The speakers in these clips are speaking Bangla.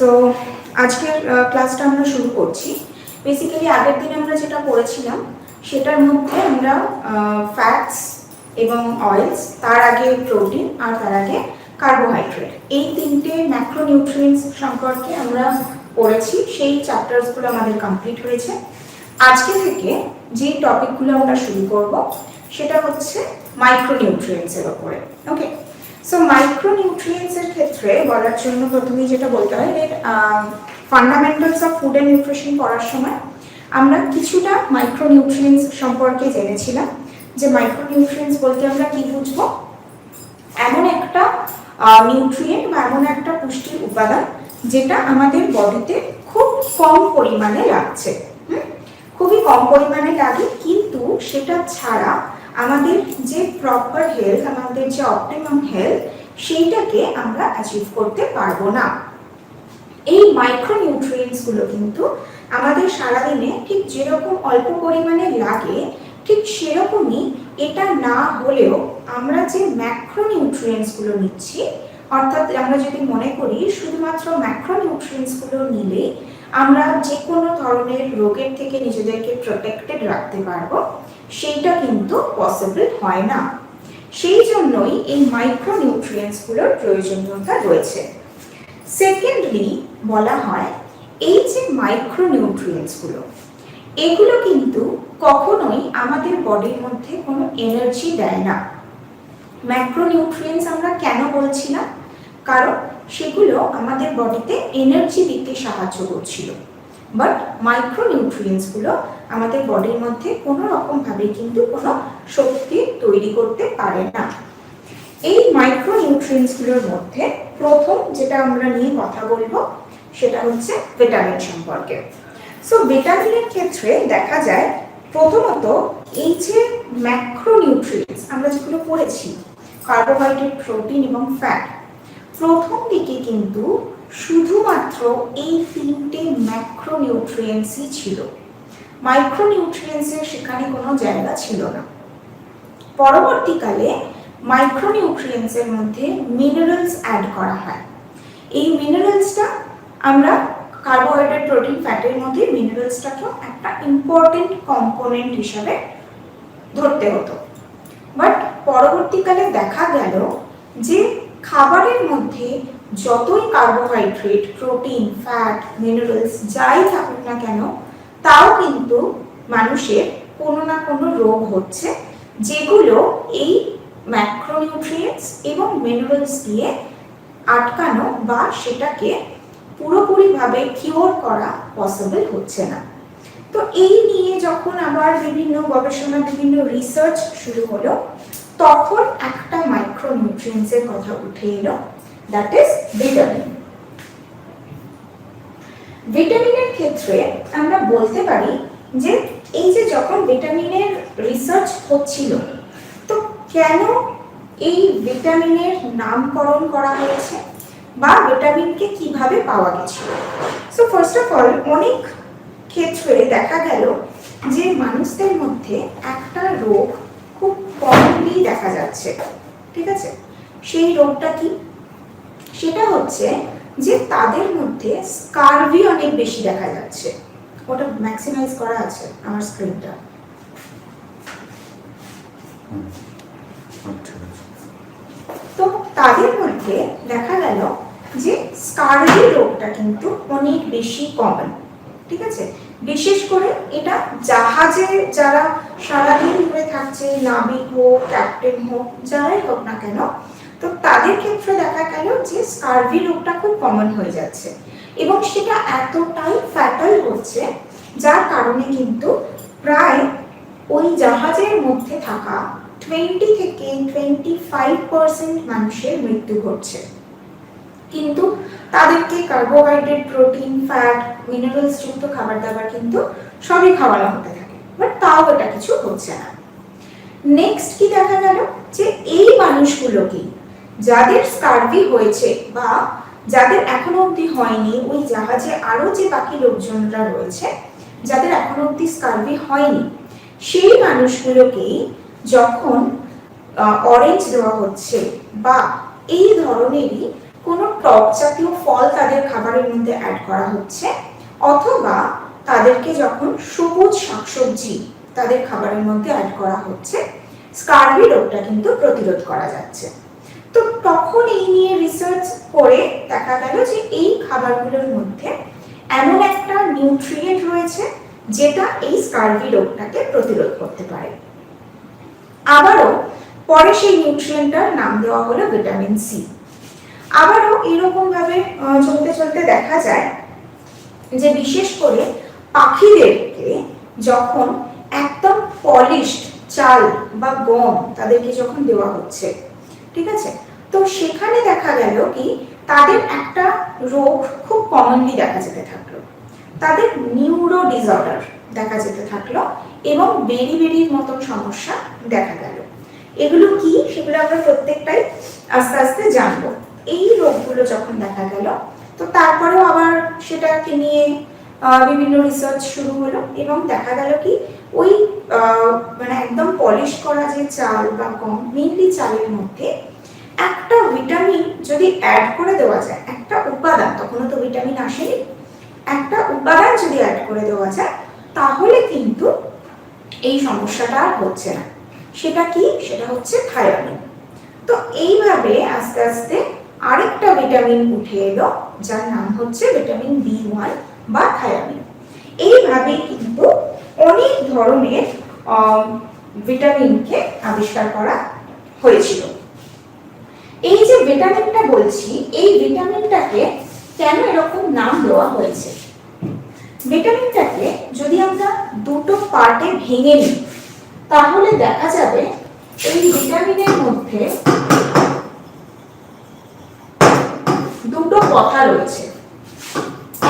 সো আজকের ক্লাসটা আমরা শুরু করছি। বেসিক্যালি আগের দিন আমরা যেটা পড়েছিলাম সেটার মধ্যে আমরা ফ্যাটস এবং অয়েলস, তার আগে প্রোটিন আর তার আগে কার্বোহাইড্রেট, এই তিনটে ম্যাক্রোনিউট্রিয়েন্টস সম্পর্কে আমরা পড়েছি। সেই চ্যাপ্টার্সগুলো আমাদের কমপ্লিট হয়েছে। আজকে থেকে যে টপিকগুলো আমরা শুরু করব সেটা হচ্ছে মাইক্রোনিউট্রিয়েন্টসের উপরে। ওকে, সো মাইক্রোনিউট্রিয়েন্টস এর ক্ষেত্রে বলার জন্য প্রথমেই যেটা বলতে হয়, fundamentals of food and nutrition পড়ার সময় আমরা কিছুটা মাইক্রোনিউট্রিয়েন্টস সম্পর্কে জেনেছিলাম। যে মাইক্রোনিউট্রিয়েন্টস বলতে আমরা কি বুঝবো, এমন একটা নিউট্রিয়েন্ট বা এমন একটা পুষ্টির উপাদান যেটা আমাদের বডিতে খুব কম পরিমাণে লাগছে, খুবই কম পরিমাণে লাগে, কিন্তু সেটা ছাড়া আমাদের যে প্রপার হেলথ, আমাদের যে অপটিমাম হেলথ, সেইটাকে আমরা অ্যাচিভ করতে পারবো না। এই মাইক্রোনিউট্রিয়েন্টস গুলো কিন্তু আমাদের সারাদিনে ঠিক যেরকম অল্প পরিমাণে লাগে, ঠিক সেরকমই এটা না হলেও আমরা যে ম্যাক্রোনিউট্রিয়েন্টস গুলো নিচ্ছি, অর্থাৎ আমরা যদি মনে করি শুধুমাত্র ম্যাক্রোনিউট্রিয়েন্টস গুলো নিলে আমরা যে কোনো ধরনের রোগের থেকে নিজেদেরকে প্রোটেক্টেড রাখতে পারবো, সেইটা কিন্তু পসিবল হয় না। সেই জন্যই এই মাইক্রোনিউট্রিয়েন্টস গুলোর প্রয়োজনীয়তা রয়েছে। সেকেন্ডলি বলা হয়, এই যে মাইক্রোনিউট্রিয়েন্টস গুলো, এগুলো কিন্তু কখনোই আমাদের বডির মধ্যে কোনো এনার্জি দেয় না। ম্যাক্রোনিউট্রিয়েন্টস আমরা কেন বলছিলাম, কারণ সেগুলো আমাদের বডিতে এনার্জি দিতে সাহায্য করছিল, বাট মাইক্রোনিউট্রিয়েন্টস গুলো আমাদের বডির মধ্যে কোনো রকম ভাবে কিন্তু কোনো শক্তি তৈরি করতে পারে না। এই মাইক্রোনিউট্রিয়েন্টস গুলোর মধ্যে প্রথম যেটা আমরা নিয়ে কথা বলবো সেটা হচ্ছে ভিটামিন সম্পর্কে। সো ভিটামিনের ক্ষেত্রে দেখা যায় প্রথমত এই যে ম্যাক্রোনিউট্রিয়েন্টস আমরা যেগুলো পড়েছি, কার্বোহাইড্রেট, প্রোটিন এবং ফ্যাট, প্রথম দিকে কিন্তু শুধুমাত্র এই তিনটে ম্যাক্রোনিউট্রিয়েন্টসই ছিল, মাইক্রোনিউট্রিয়েন্টসের সেখানে কোনো জায়গা ছিল না। পরবর্তীকালে মাইক্রোনিউট্রিয়েন্টসের মধ্যে মিনারেলস অ্যাড করা হয়। এই মিনারেলসটা আমরা কার্বোহাইড্রেট, প্রোটিন, ফ্যাটের মধ্যে মিনারেলসটাকেও একটা ইম্পর্টেন্ট কম্পোনেন্ট হিসাবে ধরতে হতো। বাট পরবর্তীকালে দেখা গেল যে খাবারের মধ্যে যতই কার্বোহাইড্রেট, প্রোটিন, ফ্যাট, মিনারেলস যাই থাকুক না কেন, তাও কিন্তু মানুষের কোনো না কোনো রোগ হচ্ছে, যেগুলো এই ম্যাক্রোনিউট্রিয়েন্টস এবং মিনারেলস দিয়ে আটকানো বা সেটাকে পুরোপুরিভাবে কিওর করা পসিবল হচ্ছে না। তো এই নিয়ে যখন আবার বিভিন্ন গবেষণা, বিভিন্ন রিসার্চ শুরু হলো, তখন একটা মাইক্রোনিউট্রিয়েন্টসের কথা উঠে এলো, দ্যাট ইজ ভিটামিন। ভিটামিনের ক্ষেত্রে আমরা বলতে পারি যে এই যে যখন ভিটামিনের রিসার্চ হচ্ছিল, তো কেন এই ভিটামিনের নামকরণ করা হয়েছে বা ভিটামিনকে কিভাবে পাওয়া গেছিল। সো ফার্স্ট অফ অল, অনেক ক্ষেত্রে দেখা গেল যে মানুষদের মধ্যে একটা রোগ খুব কমনলি দেখা যাচ্ছে, ঠিক আছে? সেই রোগটা কি? সেটা হচ্ছে যে তাদের মধ্যে স্কারভি অনেক বেশি দেখা যাচ্ছে। ওটা ম্যাক্সিমাইজ করা আছে আমার স্ক্রিনটা। তো তাদের মধ্যে দেখা গেল যে স্কারভি রোগটা কিন্তু অনেক বেশি কমন, ঠিক আছে? বিশেষ করে এটা জাহাজে যারা সারাদিন ধরে থাকছে, নাবিক হোক, ক্যাপ্টেন হোক, যারাই হোক না কেন, তো তাদের ক্ষেত্রে দেখা গেল যে স্কারভি রোগটা খুব কমন হয়ে যাচ্ছে এবং সেটা এতটাই ফ্যাটাল হচ্ছে, যার কারণে কিন্তু প্রায় ওই জাহাজের মধ্যে থাকা 20 থেকে 25% মানুষের মৃত্যু ঘটছে। কিন্তু তাদেরকে কার্বোহাইড্রেট, প্রোটিন, ফ্যাট, মিনারেলস যুক্ত খাবার দাবার কিন্তু সবই খাওয়ানো হতে থাকে, বাট তাও এটা কিছু হচ্ছে না। নেক্সট কি দেখা গেল, যে এই মানুষগুলোকে যাদের স্কারভি হয়েছে বা যাদের এখনো অবধি হয়নি, ওই জাহাজে আরো যে বাকি লোকজনরা রয়েছে যাদের এখনো অবধি স্কারভি হয়নি, সেই মানুষগুলোকেই যখন অরেঞ্জ দেওয়া হচ্ছে বা এই ধরনেরই কোনো টক জাতীয় ফল তাদের খাবারের মধ্যে অ্যাড করা হচ্ছে, অথবা তাদেরকে যখন সবুজ শাকসবজি তাদের খাবারের মধ্যে অ্যাড করা হচ্ছে, স্কারভি রোগটা কিন্তু প্রতিরোধ করা যাচ্ছে। তো তখন এই নিয়ে রিসার্চ করে দেখা গেল যে এই খাবারগুলোর মধ্যে এমন একটা নিউট্রিয়েন্ট রয়েছে যেটা এই স্কারভি রোগটাকে প্রতিরোধ করতে পারে। আবারও পরে সেই নিউট্রিয়েন্টটার নাম দেওয়া হলো ভিটামিন সি। আবারও এরকম ভাবে চলতে চলতে দেখা যায় যে বিশেষ করে পাখিদেরকে যখন একদম পলিশড চাল বা গম তাদেরকে যখন দেওয়া হচ্ছে, ঠিক আছে, তো সেখানে দেখা গেল কি তাদের একটা রোগ খুব কমনলি দেখা যেতে থাকলো, তাদের নিউরো ডিসঅর্ডার দেখা যেতে থাকলো এবং বেরির মতন সমস্যা দেখা গেল। এগুলো কি সেগুলো আমরা প্রত্যেকটাই আস্তে আস্তে জানবো। এই রোগগুলো যখন দেখা গেল, তো তারপরেও আবার সেটাকে নিয়ে বিভিন্ন রিসার্চ শুরু হলো এবং দেখা গেল কি ওই মানে একদম পলিশ করা যে চাল বা গম, মেনলি চালের মধ্যে একটা ভিটামিন যদি অ্যাড করে দেওয়া যায়, একটা উপাদান, তখনও তো ভিটামিন আসেনি, একটা উপাদান যদি অ্যাড করে দেওয়া যায় তাহলে কিন্তু এই সমস্যাটা আর হচ্ছে না। সেটা কি? সেটা হচ্ছে থায়ামিন। তো এইভাবে আস্তে আস্তে আরেকটা ভিটামিন উঠে এলো যার নাম হচ্ছে ভিটামিন বি1 বা থায়ামিন। এইভাবে কিন্তু অনেক ধরনের ভিটামিনকে আবিষ্কার করা হয়েছিল। এই যে ভিটামিনটা বলছি, এই ভিটামিনটাকে কেন এরকম নাম দেওয়া হয়েছে? ভিটামিনটাকে যদি আমরা দুটো পার্টে ভেঙে নিই তাহলে দেখা যাবে এই ভিটামিনের মধ্যে দুটো কথা রয়েছে।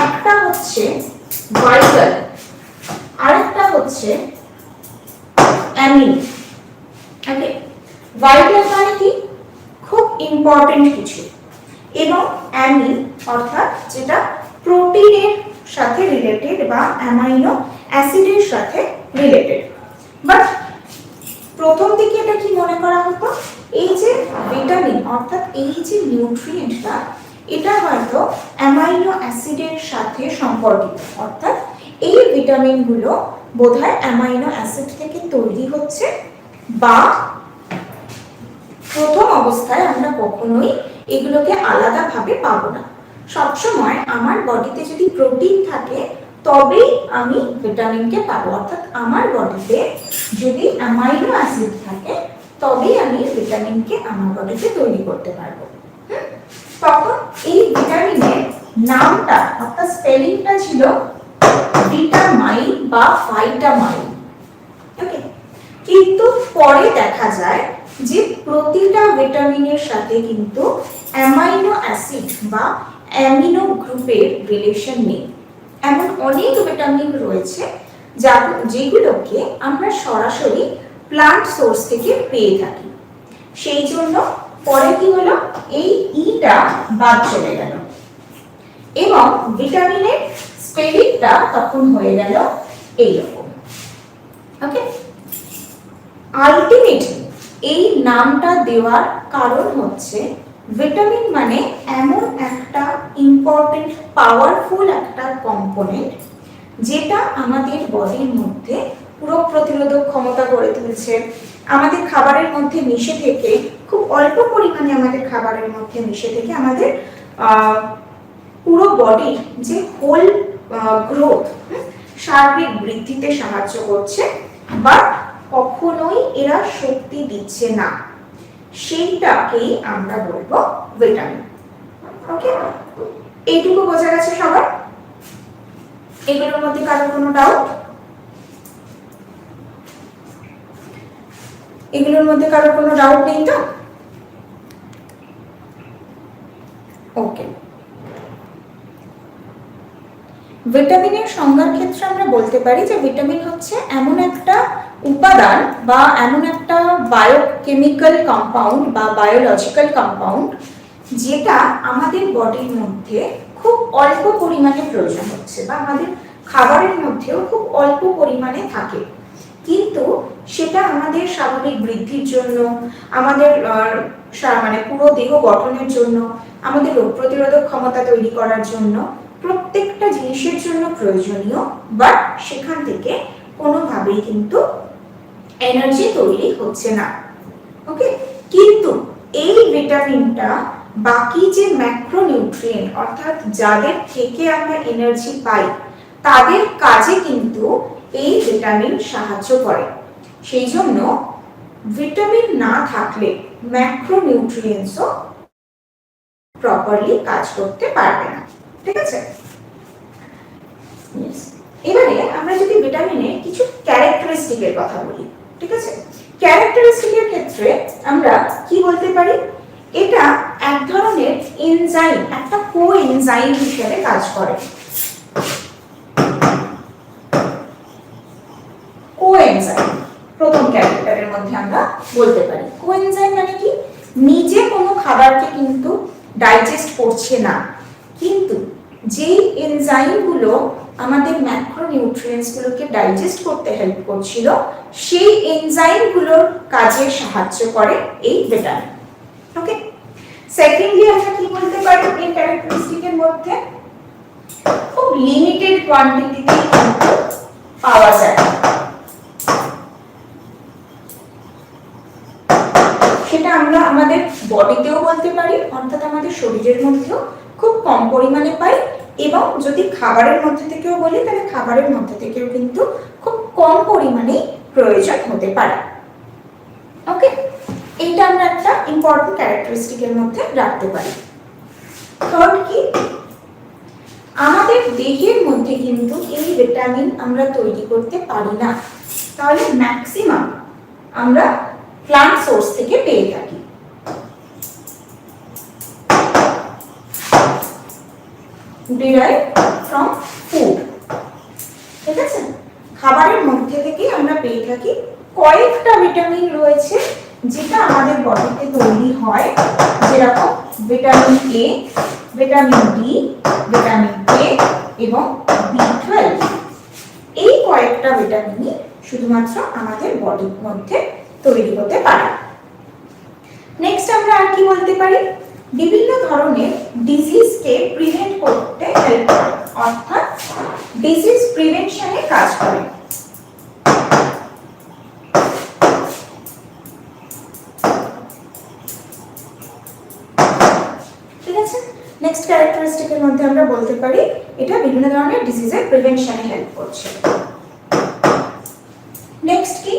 একটা হচ্ছে ভাইটাল, আরেকটা হচ্ছে অ্যামিন। ওকে, ভাইটাল মানে কি? খুব ইম্পর্টেন্ট কিছু, এবং অ্যামিন অর্থাৎ যেটা প্রোটিনের সাথে রিলেটেড বা অ্যামাইনো অ্যাসিডের সাথে রিলেটেড। বাট প্রথম দিকে এটা কি মনে করা হতো, এই যে ভিটামিন অর্থাৎ এই যে নিউট্রিয়েন্টটা, এটা হয়তো অ্যামাইনো অ্যাসিডের সাথে সম্পর্কিত, অর্থাৎ এই ভিটামিনগুলো বোধহয় অ্যামাইনো অ্যাসিড থেকে তৈরি হচ্ছে, বা প্রথম অবস্থায় আমরা কখনোই এগুলোকে আলাদাভাবে পাবো না। সবসময় আমার বডিতে যদি প্রোটিন থাকে তবেই আমি ভিটামিনকে পাবো, অর্থাৎ আমার বডিতে যদি অ্যামাইনো অ্যাসিড থাকে তবেই আমি ভিটামিনকে আমার বডিতে তৈরি করতে পারবো। তখন এই ভিটামিনের নামটা অর্থাৎ স্পেলিংটা ছিল ভিটামাইন বা ভাইটামাইন। ওকে, কিন্তু পরে দেখা যায় যে প্রতিটা ভিটামিনের সাথে কিন্তু অ্যামাইনো অ্যাসিড বা অ্যামিনো গ্রুপের রিলেশন নেই। এমন অনেক ভিটামিন রয়েছে যেগুলোকে আমরা সরাসরি প্লান্ট সোর্স থেকে পেয়ে থাকি। সেই জন্য পরে কি হলো, এই ইটা বাদ চলে গেল এবং ভিটামিনের স্পেলিংটা তখন হয়ে গেল এইরকম। ওকে, আলটিমেটলি এই নামটা দেওয়ার কারণ হচ্ছে ভিটামিন মানে এমন একটা ইম্পর্টেন্ট পাওয়ারফুল একটা কম্পোনেন্ট যেটা আমাদের বডির মধ্যে পুরো প্রতিরোধক ক্ষমতা গড়ে তুলছে। আমাদের খাবারের মধ্যে মিশে থেকে, খুব অল্প পরিমাণে আমাদের খাবারের মধ্যে মিশে থেকে আমাদের পুরো বডির যে হোল গ্রোথ, সার্বিক বৃদ্ধিতে সাহায্য করছে, বাট কখনোই এরা শক্তি দিচ্ছে না। সেইটাকেই আমরা বলবো ভিটামিন। ওকে, এইটুকু বোঝা গেছে সবার? এগুলোর মধ্যে কারো কোনো ডাউট? এগুলোর মধ্যে কারো কোনো ডাউট নেই তো? ওকে, ভিটামিনের সংজ্ঞার ক্ষেত্রে আমরা বলতে পারি যে ভিটামিন হচ্ছে এমন একটা উপাদান বা এমন একটা বায়োকেমিক্যাল কম্পাউন্ড বা বায়োলজিক্যাল কম্পাউন্ড যেটা আমাদের বডির মধ্যে খুব অল্প পরিমাণে প্রয়োজন হচ্ছে, বা আমাদের খাবারের মধ্যেও খুব অল্প পরিমাণে থাকে, কিন্তু সেটা আমাদের স্বাভাবিক বৃদ্ধির জন্য, আমাদের মানে পুরো দেহ গঠনের জন্য, আমাদের রোগ প্রতিরোধক ক্ষমতা তৈরি করার জন্য, প্রত্যেকটা জিনিসের জন্য প্রয়োজনীয়, বাট সেখান থেকে কোনোভাবেই কিন্তু এনার্জি তৈরি হচ্ছে না। ওকে, কিন্তু এই ভিটামিনটা বাকি যে ম্যাক্রোনিউট্রিয়েন্ট অর্থাৎ যাদের থেকে আমরা এনার্জি পাই তাদের কাজে কিন্তু এই ভিটামিন সাহায্য করে। সেই জন্য ভিটামিন না থাকলে ম্যাক্রোনিউট্রিয়েন্টসও প্রপারলি কাজ করতে পারবে না। ঠিক আছে, এবারে আমরা যদি ভিটামিনের কিছু ক্যারেক্টারিস্টিকের কথা বলি, ঠিক আছে, ক্যারেক্টারিস্টিকের ক্ষেত্রে আমরা কি বলতে পারি, এটা এক ধরনের এনজাইম, একটা কোএনজাইম হিসেবে কাজ করে। কোএনজাইম প্রথম ক্যারেক্টারের মধ্যে আমরা বলতে পারি। কোএনজাইম মানে কি, নিজে কোনো খাবারকে কিন্তু ডাইজেস্ট করছে না, কিন্তু যেই এনজাইমগুলো আমাদের ম্যাক্রোনিউট্রিয়েন্টস গুলোকে ডাইজেস্ট করতে হেল্প করছিল, সেই এনজাইমগুলোর কাজে সাহায্য করে এই ভিটামিন। ওকে, সেকেন্ডলি আমরা কি বলতে পারি এই ক্যারেক্টারিস্টিকের মধ্যে, খুব লিমিটেড কোয়ান্টিটিতে কিন্তু পাওয়া যায়। সেটা আমরা আমাদের বডিতেও বলতে পারি, অর্থাৎ আমাদের শরীরের মধ্যেও খুব কম পরিমাণে পাই, এবং যদি খাবারের মধ্যে থেকেও বলি তাহলে খাবারের মধ্যে থেকেও কিন্তু খুব কম পরিমাণে প্রয়োজন হতে পারে। ওকে, এইটা আমরা একটা ইম্পর্টেন্ট ক্যারেক্টারিস্টিকের মধ্যে রাখতে পারি। থার্ড কি, আমাদের দেহের মধ্যে কিন্তু এই ভিটামিন আমরা তৈরি করতে পারি না, তাহলে ম্যাক্সিমাম আমরা প্লান্ট সোর্স থেকে পেয়ে থাকি। derived from food, ঠিক আছে, খাবারের মধ্যে থেকে আমরা পেয়ে থাকি। কয়েকটা ভিটামিন রয়েছে যেটা আমাদের বডিতে তৈরি হয়, যেরকম vitamin A, vitamin D, vitamin K এবং বি12। এই কয়েকটা ভিটামিনই শুধুমাত্র আমাদের বডির মধ্যে তৈরি হতে পারে। নেক্সট আমরা আর কি বলতে পারি, বিভিন্ন ধরনের ডিজিজকে প্রিভেন্ট করতে হেল্প করে, অর্থাৎ ডিজিজ প্রিভেনশনে কাজ করে। ঠিক আছে, নেক্সট ক্যারেক্টারিস্টিকের মধ্যে আমরা বলতে পারি এটা বিভিন্ন ধরনের ডিজিজের প্রিভেনশনে হেল্প করছে। নেক্সট কি,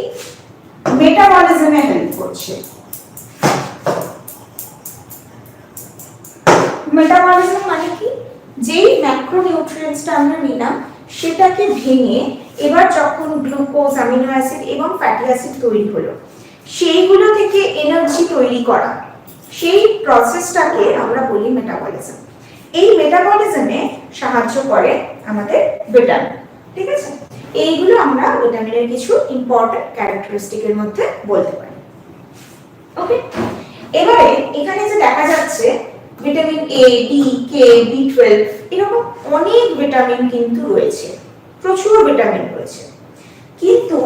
মেটাবলিজমে হেল্প করছে। মেটাবলিজম মানে কি, যেই ম্যাক্রোনিউট্রিয়েন্টসটা আমরা নিলাম সেটাকে ভেঙে এবার যখন গ্লুকোজ, অ্যামিনো অ্যাসিড এবং ফ্যাটি অ্যাসিড তৈরি হলো, সেইগুলো থেকে এনার্জি তৈরি করা, সেই প্রসেসটাকে আমরা বলি মেটাবলিজম। এই মেটাবলিজমে সাহায্য করে আমাদের ভিটামিন। ঠিক আছে, এইগুলো আমরা ভিটামিনের কিছু ইম্পর্টেন্ট ক্যারেক্টারিস্টিকের মধ্যে বলতে পারি। ওকে, এবারে এখানে যে দেখা যাচ্ছে ভিটামিন এ, ডি, কে, বি12 এরকম অনেক ভিটামিন কিন্তু রয়েছে, প্রচুর ভিটামিন রয়েছে, কিন্তু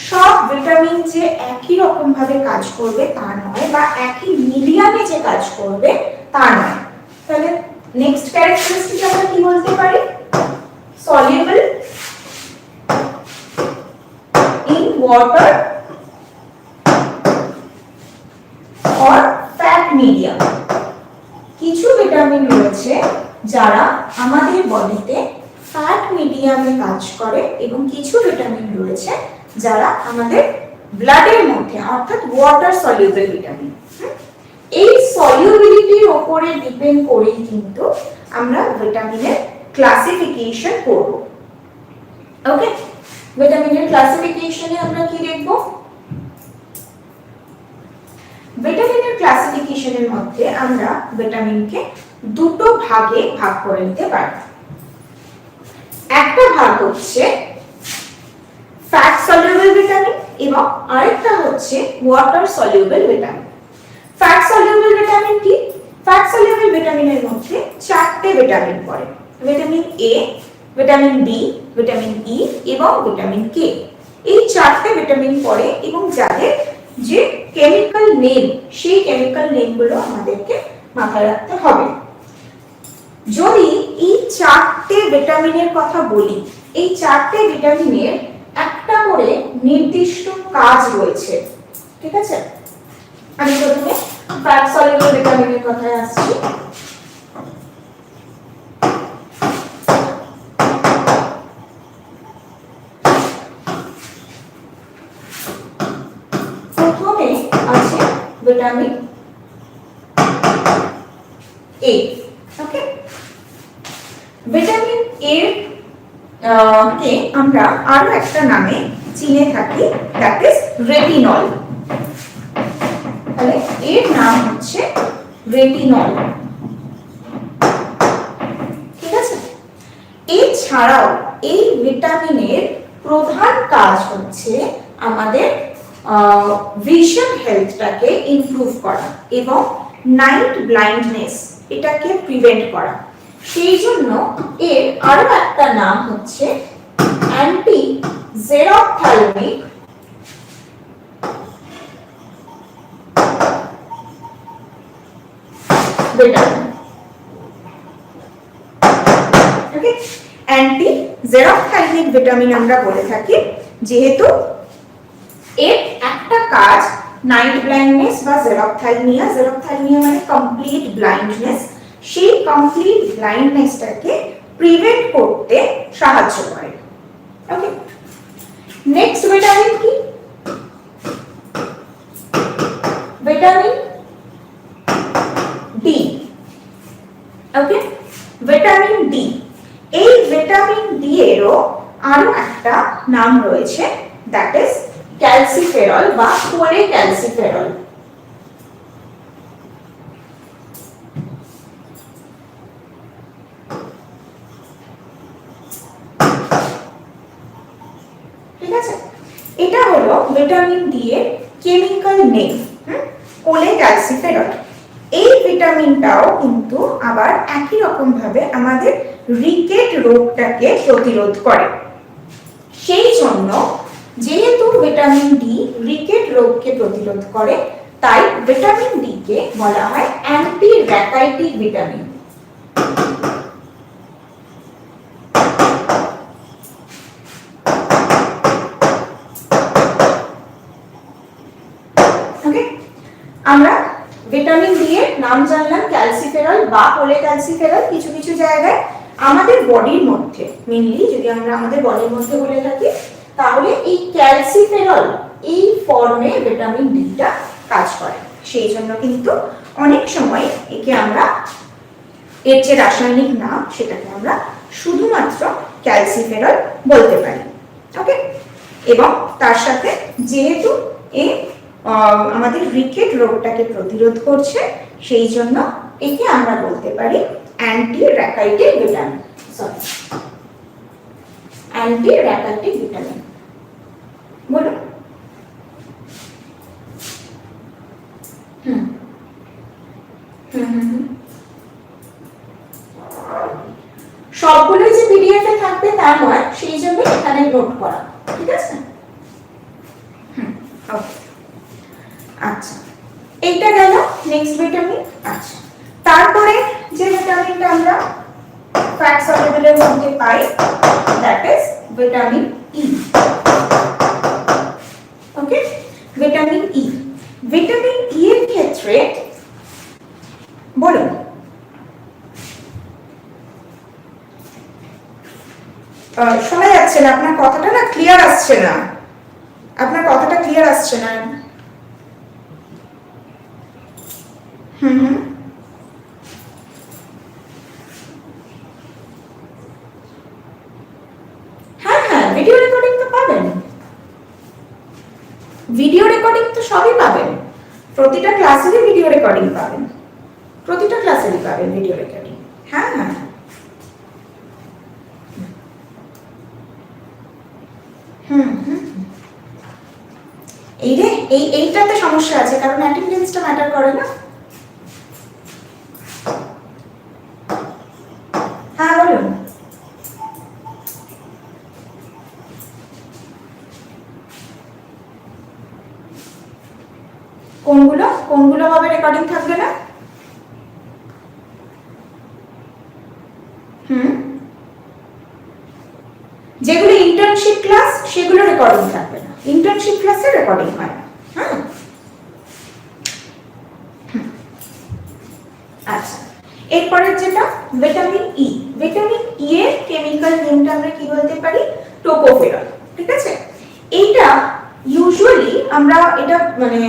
সব ভিটামিন যে একই রকম ভাবে কাজ করবে তা নয়, বা একই মিডিয়ামে যে কাজ করবে তা নয়। তাহলে নেক্সট ক্যারেক্টারিস্টিক আমরা কি বলতে পারি, soluble in water or fat medium. কিছু ভিটামিন রয়েছে যারা আমাদের বডিতে ফ্যাট মিডিয়ামে কাজ করে, এবং কিছু ভিটামিন রয়েছে যারা আমাদের ব্লাডের মধ্যে, অর্থাৎ ওয়াটার সলিউবল ভিটামিন। এই সলিউবিলিটির উপরে ডিপেন্ড করেই কিন্তু আমরা ভিটামিনের ক্লাসিফিকেশন করব। ওকে, ভিটামিনের ক্লাসিফিকেশনে আমরা কি দেখব, ভিটামিনের ক্লাসিফিকেশনের মধ্যে আমরা ভিটামিনকে দুটো ভাগে ভাগ করে নিতে পারি। একটা ভাগ হচ্ছে ফ্যাট সলিউবল ভিটামিন এবং আরেকটা হচ্ছে water soluble vitamin. Fat soluble vitamin কি, ফ্যাট সলিউবল ভিটামিনের মধ্যে চারটে ভিটামিন পড়ে, vitamin A, vitamin B, vitamin E এবং ভিটামিন কে। এই চারটে ভিটামিন পড়ে এবং যাদের যে কেমিক্যাল নেম, সেই কেমিক্যাল নেমগুলো আমাদেরকে মাথায় রাখতে হবে। যদি এই চারটে ভিটামিনের কথা বলি, এই চারটে ভিটামিনের একটা করে নির্দিষ্ট কাজ রয়েছে, ঠিক আছে? আমি প্রথমে ফ্যাট সলিউবল ভিটামিনের কথায় আসছি। প্রথমে আছে vitamin A. Okay, vitamin A কে আমরা আরো একটা নামে চিনে থাকি, দ্যাট ইজ রেটিনল। তাহলে এর নাম হচ্ছে রেটিনল, ঠিক আছে? এছাড়াও এই ভিটামিনের প্রধান কাজ হচ্ছে আমাদের ভিশন হেলথটাকে ইমপ্রুভ করা এবং নাইট ব্লাইন্ডনেস এটাকে প্রিভেন্ট করা। সেই জন্য এর আরো একটা নাম হচ্ছে অ্যান্টি জেরোথ্যালমিক ভিটামিন। ওকে, অ্যান্টি জেরোথ্যালমিক ভিটামিন আমরা বলে থাকি যেহেতু এর একটা কাজ নাইট ব্লাইন্ডনেস বা জেরোথ্যালমিয়া, জেরোথ্যালমিয়া মানে কমপ্লিট ব্লাইন্ডনেস, সেই কমপ্লিট ব্লাইন্ডনেসটাকে প্রিভেন্ট করতে সাহায্য করে। ওকে, নেক্সট ভিটামিন কি? Vitamin D. Okay, vitamin D, এই ভিটামিন ডি এরও আরো একটা নাম রয়েছে, দ্যাট ইজ ক্যালসিফেরল বা কোলেক্যালসিফেরল। ঠিক আছে, এটা হলো ভিটামিন ডি এর কেমিক্যাল নেম, কোলেক্যালসিফেরল। এই ভিটামিনটাও কিন্তু আবার একই রকম ভাবে আমাদের রিকেট রোগটাকে প্রতিরোধ করে। সেই জন্য যেহেতু ভিটামিন ডি রিকেট রোগকে প্রতিরোধ করে, তাই ভিটামিন ডি কে বলা হয় অ্যান্টি র্যাকাইটিক ভিটামিন। ওকে, আমরা ভিটামিন ডি এর নাম জানলাম ক্যালসিফেরল বা কোলেক্যালসিফেরল। কিছু কিছু জায়গায় আমাদের বডির মধ্যে, মেইনলি যদি আমরা আমাদের বডির মধ্যে বলে থাকি, তাহলে এই ক্যালসিফেরল এই ফর্মে ভিটামিন ডিটা কাজ করে। সেই জন্য কিন্তু অনেক সময় একে আমরা, এর যে রাসায়নিক নাম সেটাকে আমরা শুধুমাত্র ক্যালসিফেরল বলতে পারি। ওকে, এবং তার সাথে যেহেতু এ আমাদের রিকেট রোগটাকে প্রতিরোধ করছে, সেই জন্য একে আমরা বলতে পারি anti rachitic vitamin. Sorry, anti rachitic vitamin. বলুন। সবগুলোই যে পিডিএফ এ থাকবে তা নয়, সেই জন্য এখানে নোট করা, ঠিক আছে? ওকে, আচ্ছা, এইটা গেল নেক্সট ভিটামিন। আচ্ছা, তারপরে যে ভিটামিনটা আমরা ফ্যাট সলিউবলের মধ্যে পাই, that is vitamin E. Okay, vitamin E. Vitamin E এর ক্ষেত্রে বলুন, শোনা যাচ্ছে না, আপনার কথাটা না ক্লিয়ার আসছে না, আপনার কথাটা ক্লিয়ার আসছে না। হ্যাঁ হ্যাঁ, ভিডিও রেকর্ডিং তো পাবেন, ভিডিও রেকর্ডিং তো সবই পাবেন, প্রতিটা ক্লাসেরই ভিডিও রেকর্ডিং পাবেন, প্রতিটা ক্লাসেরই পাবেন ভিডিও রেকর্ডিং। হ্যাঁ হ্যাঁ, এই রে, এইটাতে সমস্যা আছে, কারণ অ্যাটেন্ডেন্সটা ম্যাটার করে না। হ্যাঁ বলুন। রেকর্ডিং থাকবে না? যেগুলো ইন্টার্নশিপ ক্লাস সেগুলো রেকর্ডিং থাকবে না, ইন্টার্নশিপ ক্লাসে রেকর্ডিং হয় না। হ্যাঁ, আচ্ছা, এরপরের যেটা ভিটামিন ই। ভিটামিন ই এর কেমিক্যাল নেমটা আমরা কি বলতে পারি? টোকোফেরল। ঠিক আছে, এইটা ইউজুয়ালি আমরা এটা মানে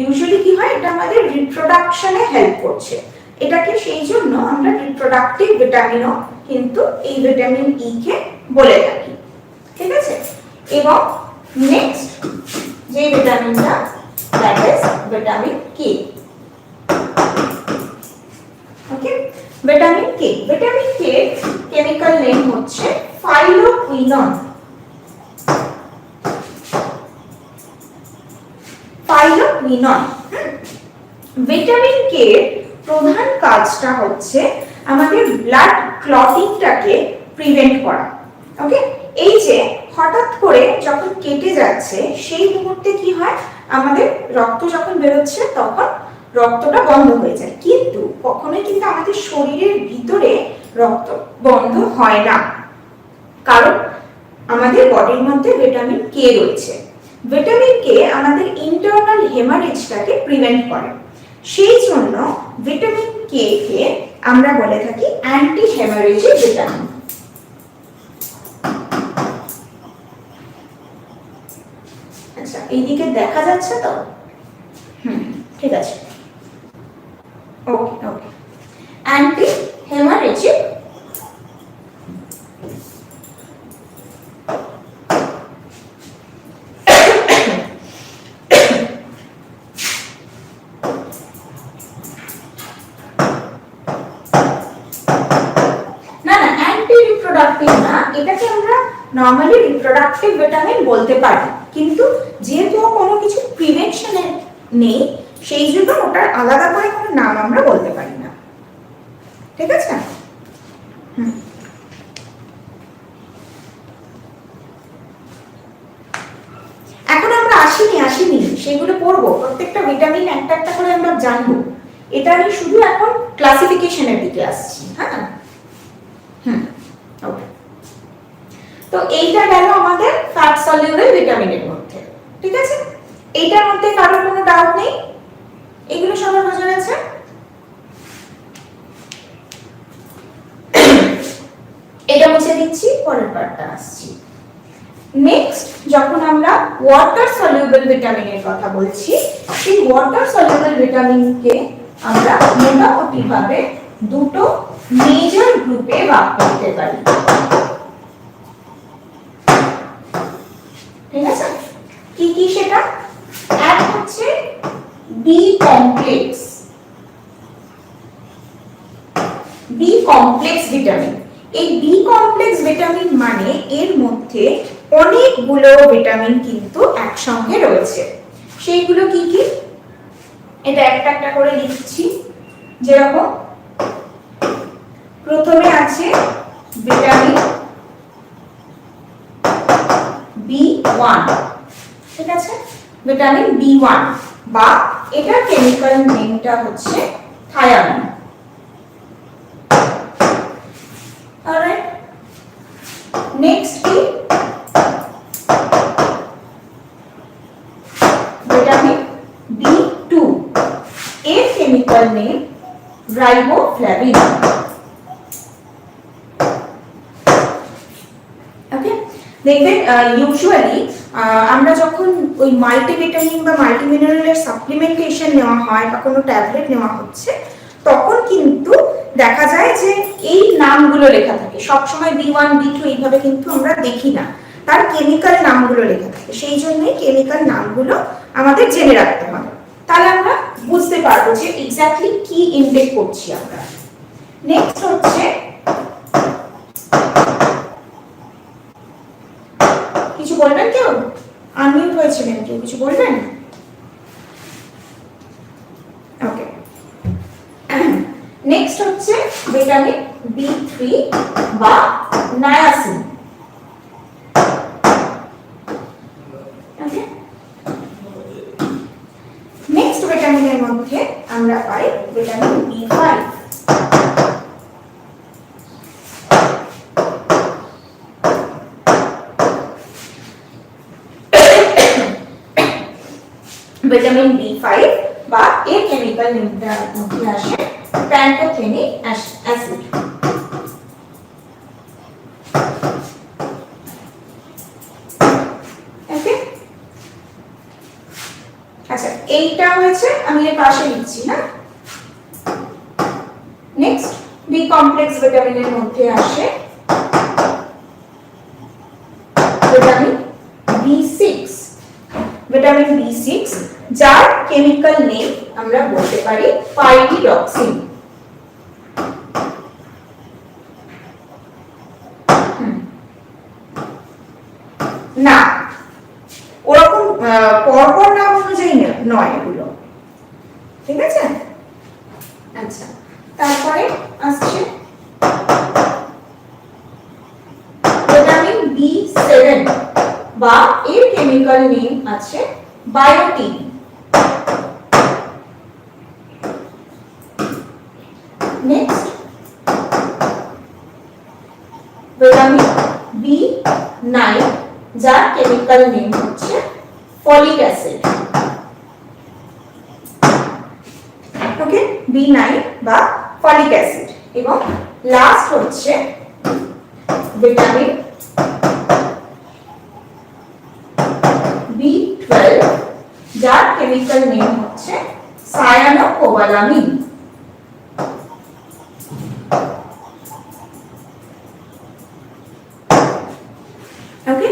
ইউজুয়ালি কি হয়, এটা আমাদের রিপ্রোডাকশনে হেল্প করছে। এটাকে সেই জন্য আমরা রিপ্রোডাক্টিভ ভিটামিনও কিন্তু এই ভিটামিন ই কে বলে থাকি। ঠিক আছে, এবং নেক্সট যে ভিটামিনটা, that is vitamin K. Okay, vitamin K. Vitamin K chemical name হচ্ছে ফাইলোকুইনন। ফাইলোকুইনন। ভিটামিন কে প্রধান কাজটা হচ্ছে আমাদের ব্লাড ক্লটিংটাকে প্রিভেন্ট করা। ওকে, এই যে হঠাৎ করে যখন কেটে যাচ্ছে সেই মুহূর্তে কি হয়, আমাদের রক্ত যখন বেরোচ্ছে তখন রক্তটা বন্ধ হয়ে যায়, কিন্তু কখনোই কিন্তু আমাদের শরীরের ভিতরে রক্ত বন্ধ হয় না, কারণ আমাদের বডির মধ্যে ভিটামিন কে রয়েছে। ভিটামিন কে আমাদের ইন্টারনাল হেমারেজটাকে প্রিভেন্ট করে, সেই জন্য ভিটামিন কে কে আমরা বলে থাকি অ্যান্টি হেমারেজিক ভিটামিন। আচ্ছা, এইদিকে দেখা যাচ্ছে তো? ঠিক আছে, ওকে ওকে। অ্যান্টি হেমারেজিক এটাকে আমরা নরমালি রিপ্রোডাক্টিভ ভিটামিন বলতে পারি, কিন্তু যেহেতু কোনো কিছু প্রিভেনশনে নেই সেই জন্য ওটার আলাদা করে কোনো নাম আমরা বলতে পারি না। ঠিক আছে, এখন আমরা আসিনি সেগুলো পড়বো, প্রত্যেকটা ভিটামিন একটা একটা করে আমরা জানবো। এটা আমি শুধু এখন ক্লাসিফিকেশনের দিকে আসছি। হ্যাঁ, ওকে। তো এইটা গেল আমাদের ফ্যাট সলিউবল ভিটামিনের মধ্যে। ঠিক আছে, এইটার মধ্যে কারোর কোনো ডাউট নেই? এগুলো সবার বোঝা গেছে? এটা মুছে দিচ্ছি, পরের পার্টটা আসছি। নেক্সট যখন আমরা ওয়াটার সলিউবল ভিটামিনের কথা বলছি, সেই ওয়াটার সলিউবল ভিটামিনকে আমরা মোটামুটি ভাবে দুটো মেজর গ্রুপে ভাগ করতে পারি। ঠিক আছে, কি কি সেটা? এক হচ্ছে B complex. B complex vitamin. এই বি কমপ্লেক্স ভিটামিন মানে এর মধ্যে অনেকগুলো ভিটামিন কিন্তু একসঙ্গে রয়েছে। সেইগুলো কি কি? এটা একটা একটা করে লিখছি। যেরকম প্রথমে আছে ভিটামিন B1। ঠিক আছে, ভিটামিন B1 বা এটার কেমিক্যাল নেমটা হচ্ছে থায়ামিন। অলরাইট, নেক্সট কি? ভিটামিন B2, এর কেমিক্যাল নেম রাইবোফ্লাভিন। ওকে, দেখবেন ইউজুয়ালি আমরা যখন ওই মাল্টিভিটামিন বা মাল্টিমিনারেলের সাপ্লিমেন্টেশন নেওয়া হয় বা কোনো ট্যাবলেট নেওয়া হচ্ছে, তখন কিন্তু দেখা যায় যে এই নামগুলো লেখা থাকে। সবসময় B1 B2 এইভাবে কিন্তু আমরা দেখি না, তার কেমিক্যাল নামগুলো লেখা থাকে। সেই জন্যই কেমিক্যাল নামগুলো আমাদের জেনে রাখতে হবে, তাহলে আমরা বুঝতে পারবো যে এক্স্যাক্টলি কি ইনটেক করছি আমরা। নেক্সট হচ্ছে, কিছু বলবেন কেউ? আনমিউট হয়েছিলেন কেউ, কিছু বলবেন? ওকে, নেক্সট হচ্ছে ভিটামিন B3 বা নায়াসিন। ওকে, নেক্সট ভিটামিনের মধ্যে আমরা ভিটামিন B5। ভিটামিন B5 বা এর কেমিক্যাল নেমটা মধ্যে আসে প্যান্টোথেনিক অ্যাসিড। ওকে, আচ্ছা এইটা হয়েছে, আমি এর পাশে লিখছি না। নেক্সট বি কমপ্লেক্স ভিটামিনের মধ্যে আসে ভিটামিন B6। ভিটামিন B6 যার কেমিক্যাল নেম আমরা বলতে পারি পাইরিডক্সিন। না, ওরকম পরপর নাম অনুযায়ী নয় এগুলো, ঠিক আছে। আচ্ছা, তারপরে আসছে ভিটামিন B7 বা এর কেমিক্যাল নেম আছে বায়োটিন। নেক্সট ভিটামিন B9 যার কেমিক্যাল নেম হচ্ছে ফলিক অ্যাসিড। ওকে, B9 বা ফলিক অ্যাসিড। এবং লাস্ট হচ্ছে ভিটামিন B12 যার কেমিক্যাল নেম হচ্ছে সায়ানোকোবালামিন। ওকে,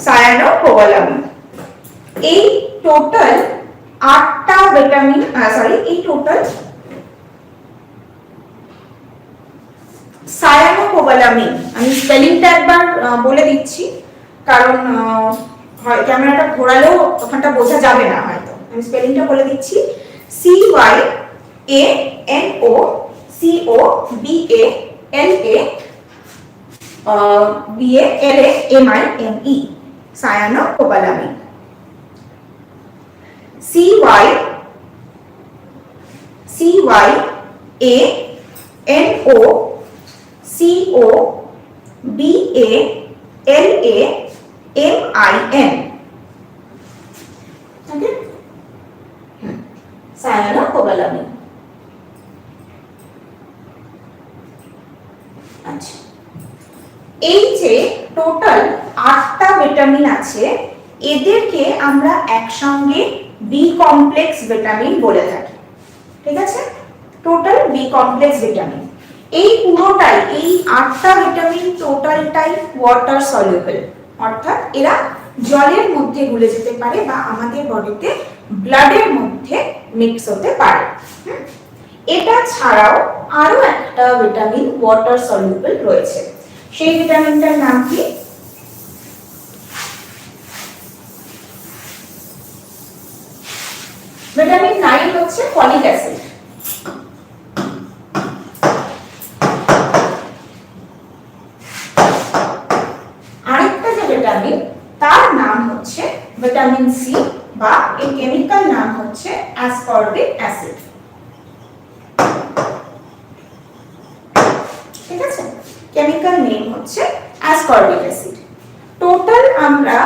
সায়ানোকোবালামিন। এই টোটাল 8টা ভিটামিন, এই টোটাল সায়ানোকোবালামিন, আমি স্পেলিংটা একবার বলে দিচ্ছি, কারণ হয় ক্যামেরাটা ঘোরালেও ওখানটা বোঝা যাবে না, হয়তো আমি স্পেলিংটা বলে দিচ্ছি। CYANOCOBALAMINE cyanocobalamin. CYANOCOBALAMIN। ওকে, সায়ানোকোবালামিন। আচ্ছা, এই যে টোটাল 8টা ভিটামিন আছে, এদেরকে আমরা একসঙ্গে বি কমপ্লেক্স ভিটামিন বলে থাকি, ঠিক আছে। টোটাল বি কমপ্লেক্স ভিটামিন, এই পুরোটাই, এই 8টা ভিটামিন টোটালটাই ওয়াটার সলিউবল, অর্থাৎ এরা জলের মধ্যে গুলে যেতে পারে বা আমাদের বডিতে ব্লাডের মধ্যে মিক্স হতে পারে। এটা ছাড়াও আরো একটা ভিটামিন ওয়াটার সলিউবল রয়েছে, সেই ভিটামিনটার নাম কি? ভিটামিন 9 হচ্ছে ফলিক অ্যাসিড। আরেকটা যে ভিটামিন, তার নাম হচ্ছে ভিটামিন সি বা এর কেমিক্যাল নাম হচ্ছে অ্যাসকর্বিক অ্যাসিড, ঠিক আছে। কেমিক্যাল নেম হচ্ছে অ্যাসকর্বিক অ্যাসিড। টোটাল আমরা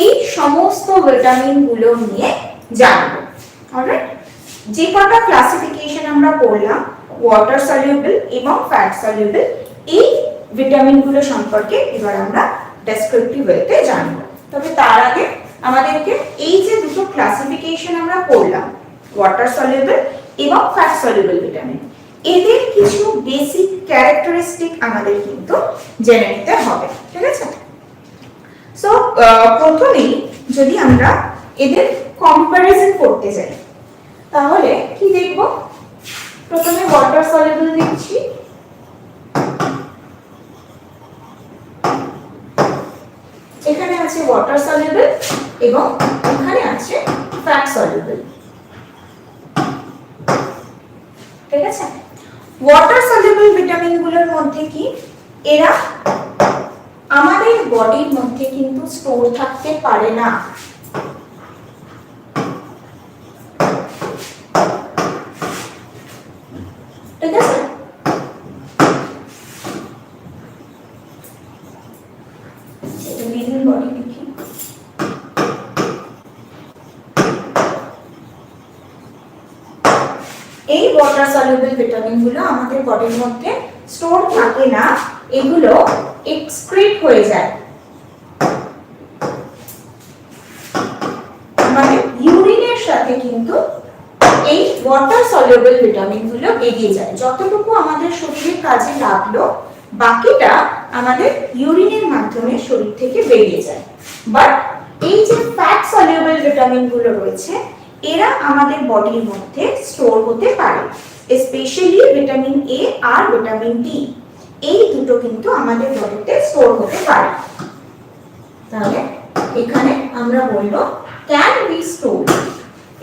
এই সমস্ত ভিটামিন গুলো নিয়ে জানবো। অলরাইট, যে কটা ক্লাসিফিকেশন আমরা পড়লাম, ওয়াটার সলিউবল এবং ফ্যাট সলিউবল, এই ভিটামিন গুলো সম্পর্কে এবার আমরা ডেসক্রিপটিভ ওয়েতে জানবো। তবে তার আগে আমাদেরকে এই যে দুটো ক্লাসিফিকেশন আমরা পড়লাম, ওয়াটার সলিউবল এবং ফ্যাট সলিউবল ভিটামিন, এদের কিছু বেসিক ক্যারেক্টারিস্টিক আমাদের কিন্তু জেনে নিতে হবে, ঠিক আছে। সো প্রথমেই যদি আমরা এদের কম্পারিজন করতে যাই, তাহলে কি দেখব? প্রথমে ওয়াটার সলিউবল লিখছি, এখানে আছে ওয়াটার সলিউবল এবং এখানে আছে ফ্যাট সলিউবল, ঠিক আছে। ওয়াটার সলিউবল ভিটামিন গুলোর মধ্যে কি, এরা আমাদের বডির মধ্যে কিন্তু স্টোর থাকতে পারে না, ঠিক আছে? লিভিং বডি লিখি। এই ওয়াটার সলিউবল ভিটামিন গুলো আমাদের বডির মধ্যে স্টোর থাকে না, এগুলো এক্সক্রিট হয়ে যায়, মানে ইউরিনের সাথে কিন্তু এই ওয়াটার সলিউবল ভিটামিন গুলো বেরিয়ে যায়। যতটুকু আমাদের শরীরে কাজে লাগলো বাকিটা আমাদের ইউরিনের মাধ্যমে শরীর থেকে বেরিয়ে যায়। বাট এই যে ফ্যাট সলিউবল ভিটামিন গুলো রয়েছে এরা আমাদের বডির মধ্যে স্টোর হতে পারে, স্পেশালি ভিটামিন এ আর ভিটামিন ডি, এই দুটো কিন্তু আমাদের বডিতে স্টোর হতে পারে। তাহলে এখানে আমরা বলবো ক্যান বি স্টোর,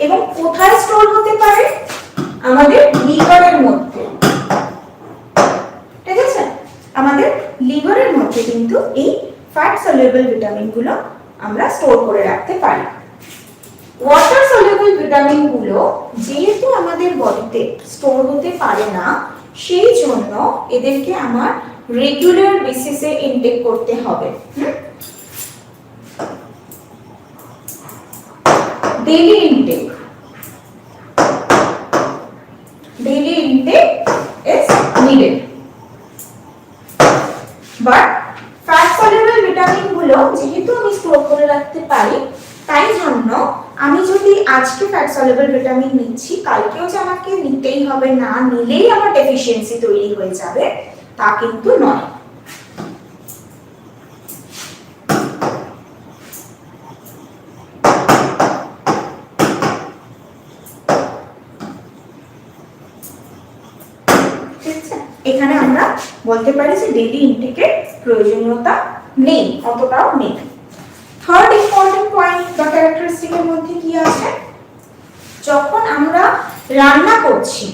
এবং কোথায় স্টোর হতে পারে? আমাদের লিভারের মধ্যে। ঠিক আছে? আমাদের লিভারের মধ্যে কিন্তু এই ফ্যাট সলিউবল ভিটামিন গুলো আমরা স্টোর করে রাখতে পারি। ওয়াটার সলিউবল ভিটামিন গুলো যেহেতু আমাদের বডিতে স্টোর হতে পারে না, সেই জন্য এদেরকে আমার রেগুলার বেসিসে ইনটেক করতে হবে। Daily intake, daily intake is needed. But fat soluble vitamin গুলো যেহেতু আমি স্টোর করে রাখতে পারি, তাই জন্য আমি যদি আজকে ফ্যাট সলিউবল ভিটামিন নিচ্ছি, কালকেও যে আমাকে নিতেই হবে, না নিলেই আমার ডেফিসিয়েন্সি তৈরি হয়ে যাবে তা কিন্তু নয়। এখানে আমরা বলতে পারি যে ডেইলি ইনটেকের প্রয়োজনীয়তা নেই, অতটাও নেই। থার্ড ইম্পর্টেন্ট পয়েন্ট বা ক্যারেক্টারিস্টিকের মধ্যে কি আছে? যখন আমরা রান্না করছি,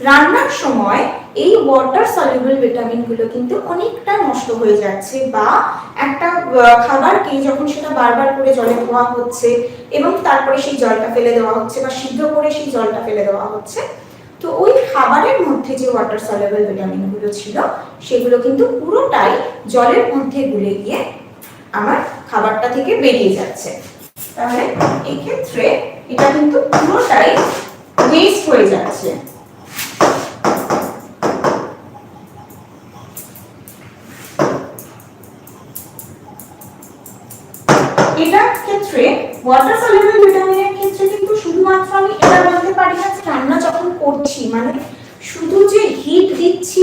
রান্নার সময় এই ওয়াটার সলিউবল ভিটামিন গুলো কিন্তু অনেকটা নষ্ট হয়ে যাচ্ছে, বা একটা খাবারকে যখন সেটা বারবার করে জলে ধোয়া হচ্ছে এবং তারপরে সেই জলটা ফেলে দেওয়া হচ্ছে, বা সিদ্ধ করে সেই জলটা ফেলে দেওয়া হচ্ছে, তো ওই খাবারের মধ্যে যে ওয়াটার সলিউবল ভিটামিন গুলো ছিল সেগুলো কিন্তু পুরোটাই জলের মধ্যে গুলে গিয়ে আমার খাবারটা থেকে বেরিয়ে যাচ্ছে। তাহলে এই ক্ষেত্রে এটা কিন্তু পুরোটাই ওয়েস্ট হয়ে যাচ্ছে। এটার ক্ষেত্রে ওয়াটার সলিউবল ভিটামিনের ক্ষেত্রে কিন্তু শুধুমাত্র আমি এটা বলতে পারি না যে রান্না যখন করছি মানে শুধু যে হিট দিচ্ছি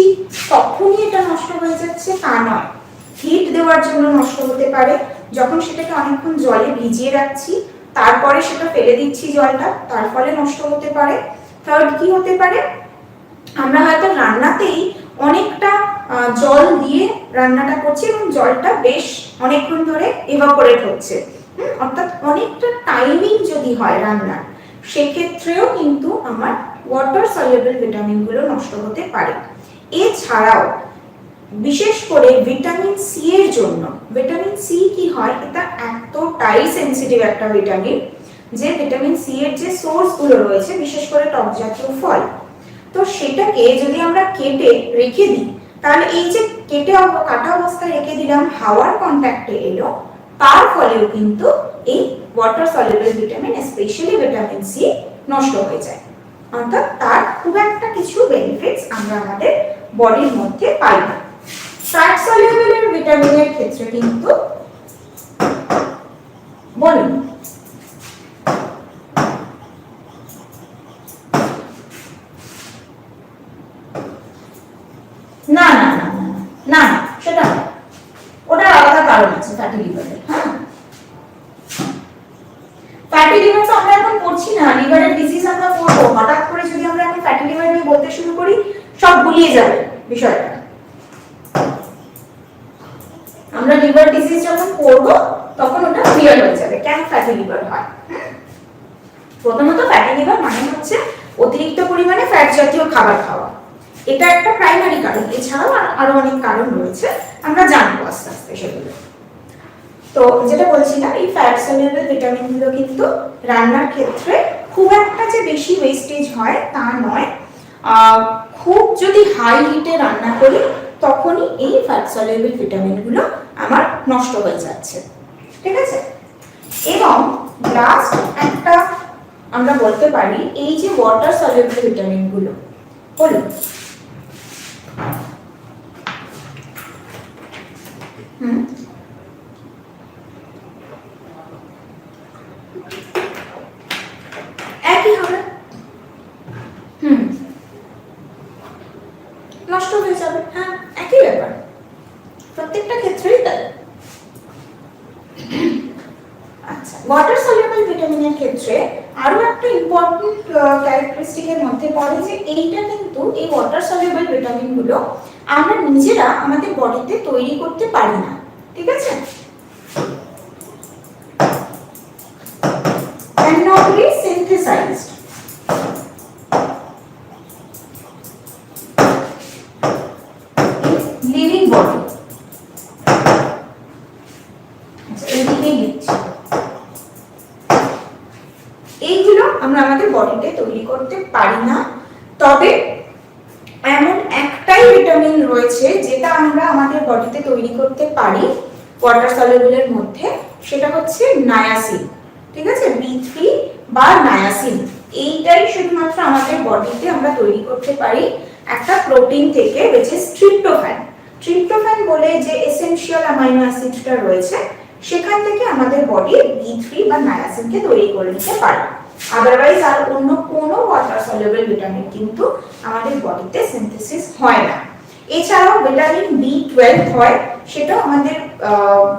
তখনই এটা নষ্ট হয়ে যাচ্ছে তা নয়। হিট দেওয়ার জন্য নষ্ট হতে পারে, যখন সেটাকে অনেকক্ষণ জলে ভিজিয়ে রাখছি তারপরে সেটা ফেলে দিচ্ছি জলটা, তার ফলে নষ্ট হতে পারে। থার্ড কি হতে পারে? আমরা হয়তো রান্নাতেই অনেকটা জল দিয়ে রান্নাটা করছি এবং জলটা বেশ অনেকক্ষণ ধরে ইভাপোরেট হচ্ছে, অর্থাৎ অনেকটা টাইমিং যদি হয় রান্নার, সেক্ষেত্রেও কিন্তু আমার ওয়াটার সলিউবল ভিটামিন গুলো নষ্ট হতে পারে। এছাড়াও বিশেষ করে ভিটামিন সি এর জন্য, ভিটামিন সি কি হয়, এটা এতটাই সেনসিটিভ একটা ভিটামিন যে ভিটামিন সি এর যে সোর্স গুলো রয়েছে বিশেষ করে টক জাতীয় ফল, তো সেটাকে যদি আমরা কেটে রেখে দিই তাহলে এই যে কাটা অবস্থায় রেখে দিলাম, হাওয়ার কন্ট্যাক্টে এলো, তার ফলেও কিন্তু এই water soluble vitamin specially vitamin C নষ্ট হয়ে যায়, অর্থাৎ তার খুব একটা কিছু বেনিফিটস আমরা আমাদের বডির মধ্যে পাই না। ফ্যাট সলিউবল ভিটামিনের ক্ষেত্রে কিন্তু বলুন না না না না না সেটা ওটা আলাদা কারণ আছে ফ্যাটি লিভারের। হ্যাঁ, ফ্যাটি লিভার তো আমরা এখন পড়ছি না, লিভারের ডিজিজ আমরা পড়বো। হঠাৎ করে যদি আমরা এখন ফ্যাটি লিভার নিয়ে বলতে শুরু করি সব ভুলিয়ে যাবে বিষয়টা। আমরা লিভার ডিজিজ যখন পড়বো তখন ওটা ক্লিয়ার হয়ে যাবে কেন ফ্যাটি লিভার হয়। প্রথমত ফ্যাটি লিভার মানে হচ্ছে অতিরিক্ত পরিমাণে ফ্যাট জাতীয় খাবার খাওয়া, এটা একটা প্রাইমারি কারণ। এছাড়াও আরো অনেক কারণ রয়েছে, আমরা জানবো আস্তে আস্তে সেগুলো। তো যেটা বলছিলাম, এই ফ্যাট সলিউবল ভিটামিন গুলো কিন্তু রান্নার ক্ষেত্রে খুব একটা যে বেশি ওয়েস্টেজ হয় তা নয়, খুব যদি হাই হিটে রান্না করি তখনই এই ফ্যাট সলিউবল ভিটামিনগুলো আমার নষ্ট হয়ে যাচ্ছে, ঠিক আছে। এবং লাস্ট একটা আমরা বলতে পারি এই যে ওয়াটার সলিউবল ভিটামিনগুলো হলো একই হবে, নষ্ট হয়ে যাবে, হ্যাঁ একই ব্যাপার, প্রত্যেকটা ক্ষেত্রেই তাই। আচ্ছা, ওয়াটার সলিউবল ভিটামিনের ক্ষেত্রে আরো একটা ইম্পর্টেন্ট ক্যারেক্টারিস্টিকের মধ্যে পড়ে যে এইটা কিন্তু এই ওয়াটার সলিউবল ভিটামিনগুলো আমরা নিজেরা আমাদের বডিতে তৈরি করতে পারি না, ঠিক আছে। cannot be synthesized in living body। এইগুলো আমরা আমাদের বডিতে তৈরি করতে পারি না, তবে এমন একটাই ভিটামিন রয়েছে যেটা আমরা আমাদের বডিতে তৈরি করতে পারি ওয়াটার সলিউবলের মধ্যে, সেটা হচ্ছে নায়াসিন, ঠিক আছে। B3 বা নায়াসিন এইটাই শুধুমাত্র আমাদের বডিতে আমরা তৈরি করতে পারি একটা প্রোটিন থেকে, which is ট্রিপ্টোফ্যান। ট্রিপ্টোফ্যান বলে যে এসেনশিয়াল অ্যামাইনো অ্যাসিডটা রয়েছে সেখান থেকে আমাদের বডি B3 বা নায়াসিনকে তৈরি করে নিতে পারে। আদারওয়াইজ আর অন্য কোনো ওয়াটার সলিউবল ভিটামিন কিন্তু আমাদের বডিতে সিনথেসিস হয় না। এছাড়াও ভিটামিন B12 হয়, সেটা আমাদের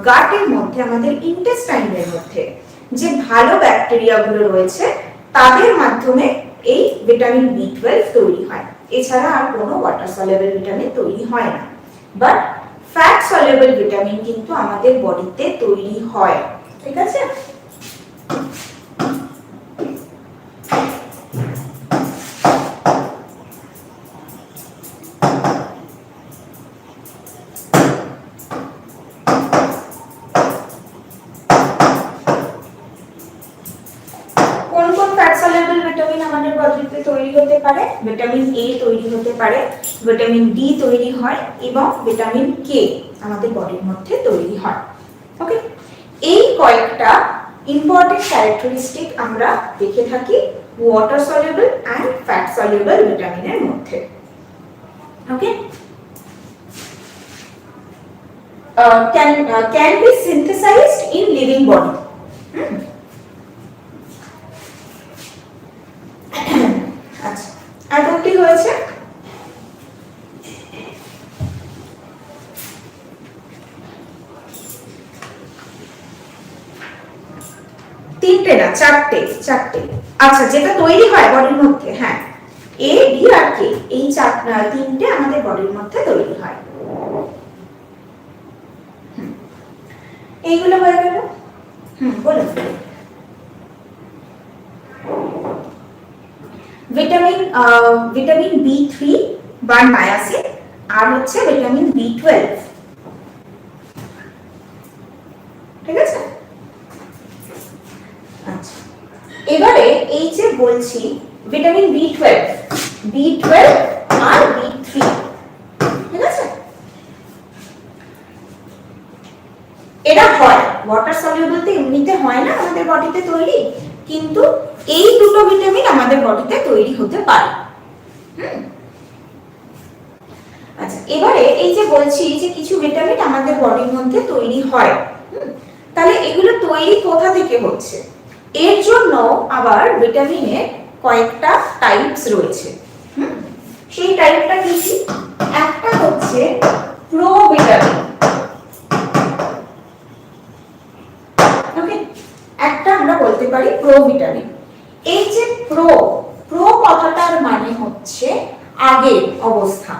গাটের মধ্যে, আমাদের ইন্টেস্টাইনের মধ্যে যে ভালো ব্যাকটেরিয়াগুলো রয়েছে তাদের মাধ্যমে এই ভিটামিন B12 তৈরি হয়। এছাড়া আর কোনো ওয়াটার সলিউবল ভিটামিন তৈরি হয় না। বাট ফ্যাট সলিউবল ভিটামিন কিন্তু আমাদের বডিতে তৈরি হয়, ঠিক আছে। তৈরি হতে পারে ভিটামিন A তৈরি হতে পারে, ভিটামিন D তৈরি হয় এবং ভিটামিন K আমাদের বডির মধ্যে তৈরি হয়। ওকে, এই কয়েকটা ইম্পর্টেন্ট ক্যারেক্টারিস্টিক আমরা দেখে থাকি water soluble and fat soluble ভিটামিনের মধ্যে। ওকে, can be synthesized in living body। আচ্ছা, আর কোনটি হয়েছে? তিনটে না, চারটে। আচ্ছা, যেটা তৈরি হয় বডির মধ্যে, হ্যাঁ, A, D আর K, এই তিনটে আমাদের বডির মধ্যে তৈরি হয়। এইগুলো হয়ে গেল। বলুন। ভিটামিন B3 বা নায়াসিন আর হচ্ছে ভিটামিন B12, ঠিক আছে। আচ্ছা, এবারে এই যে বলছি ভিটামিন B12 আর B3, ঠিক আছে, এটা হয় ওয়াটার সলিউবলতে, এমনিতে হয় না আমাদের বডিতে তৈরি, কিন্তু এই দুটো ভিটামিন আমাদের বডিতে তৈরি হতে পারে। আচ্ছা, এবারে এই যে বলছি যে কিছু ভিটামিন আমাদের বডির মধ্যে তৈরি হয়, তাহলে এগুলো তৈরি কোথা থেকে হচ্ছে? এর জন্য আবার ভিটামিনের কয়েকটা টাইপস রয়েছে। সেই টাইপটা কি? একটা হচ্ছে প্রোভিটামিন, ওকে, একটা আমরা বলতে পারি প্রোভিটামিন। এই যে প্রো কথাটার মানে হচ্ছে আগের অবস্থা,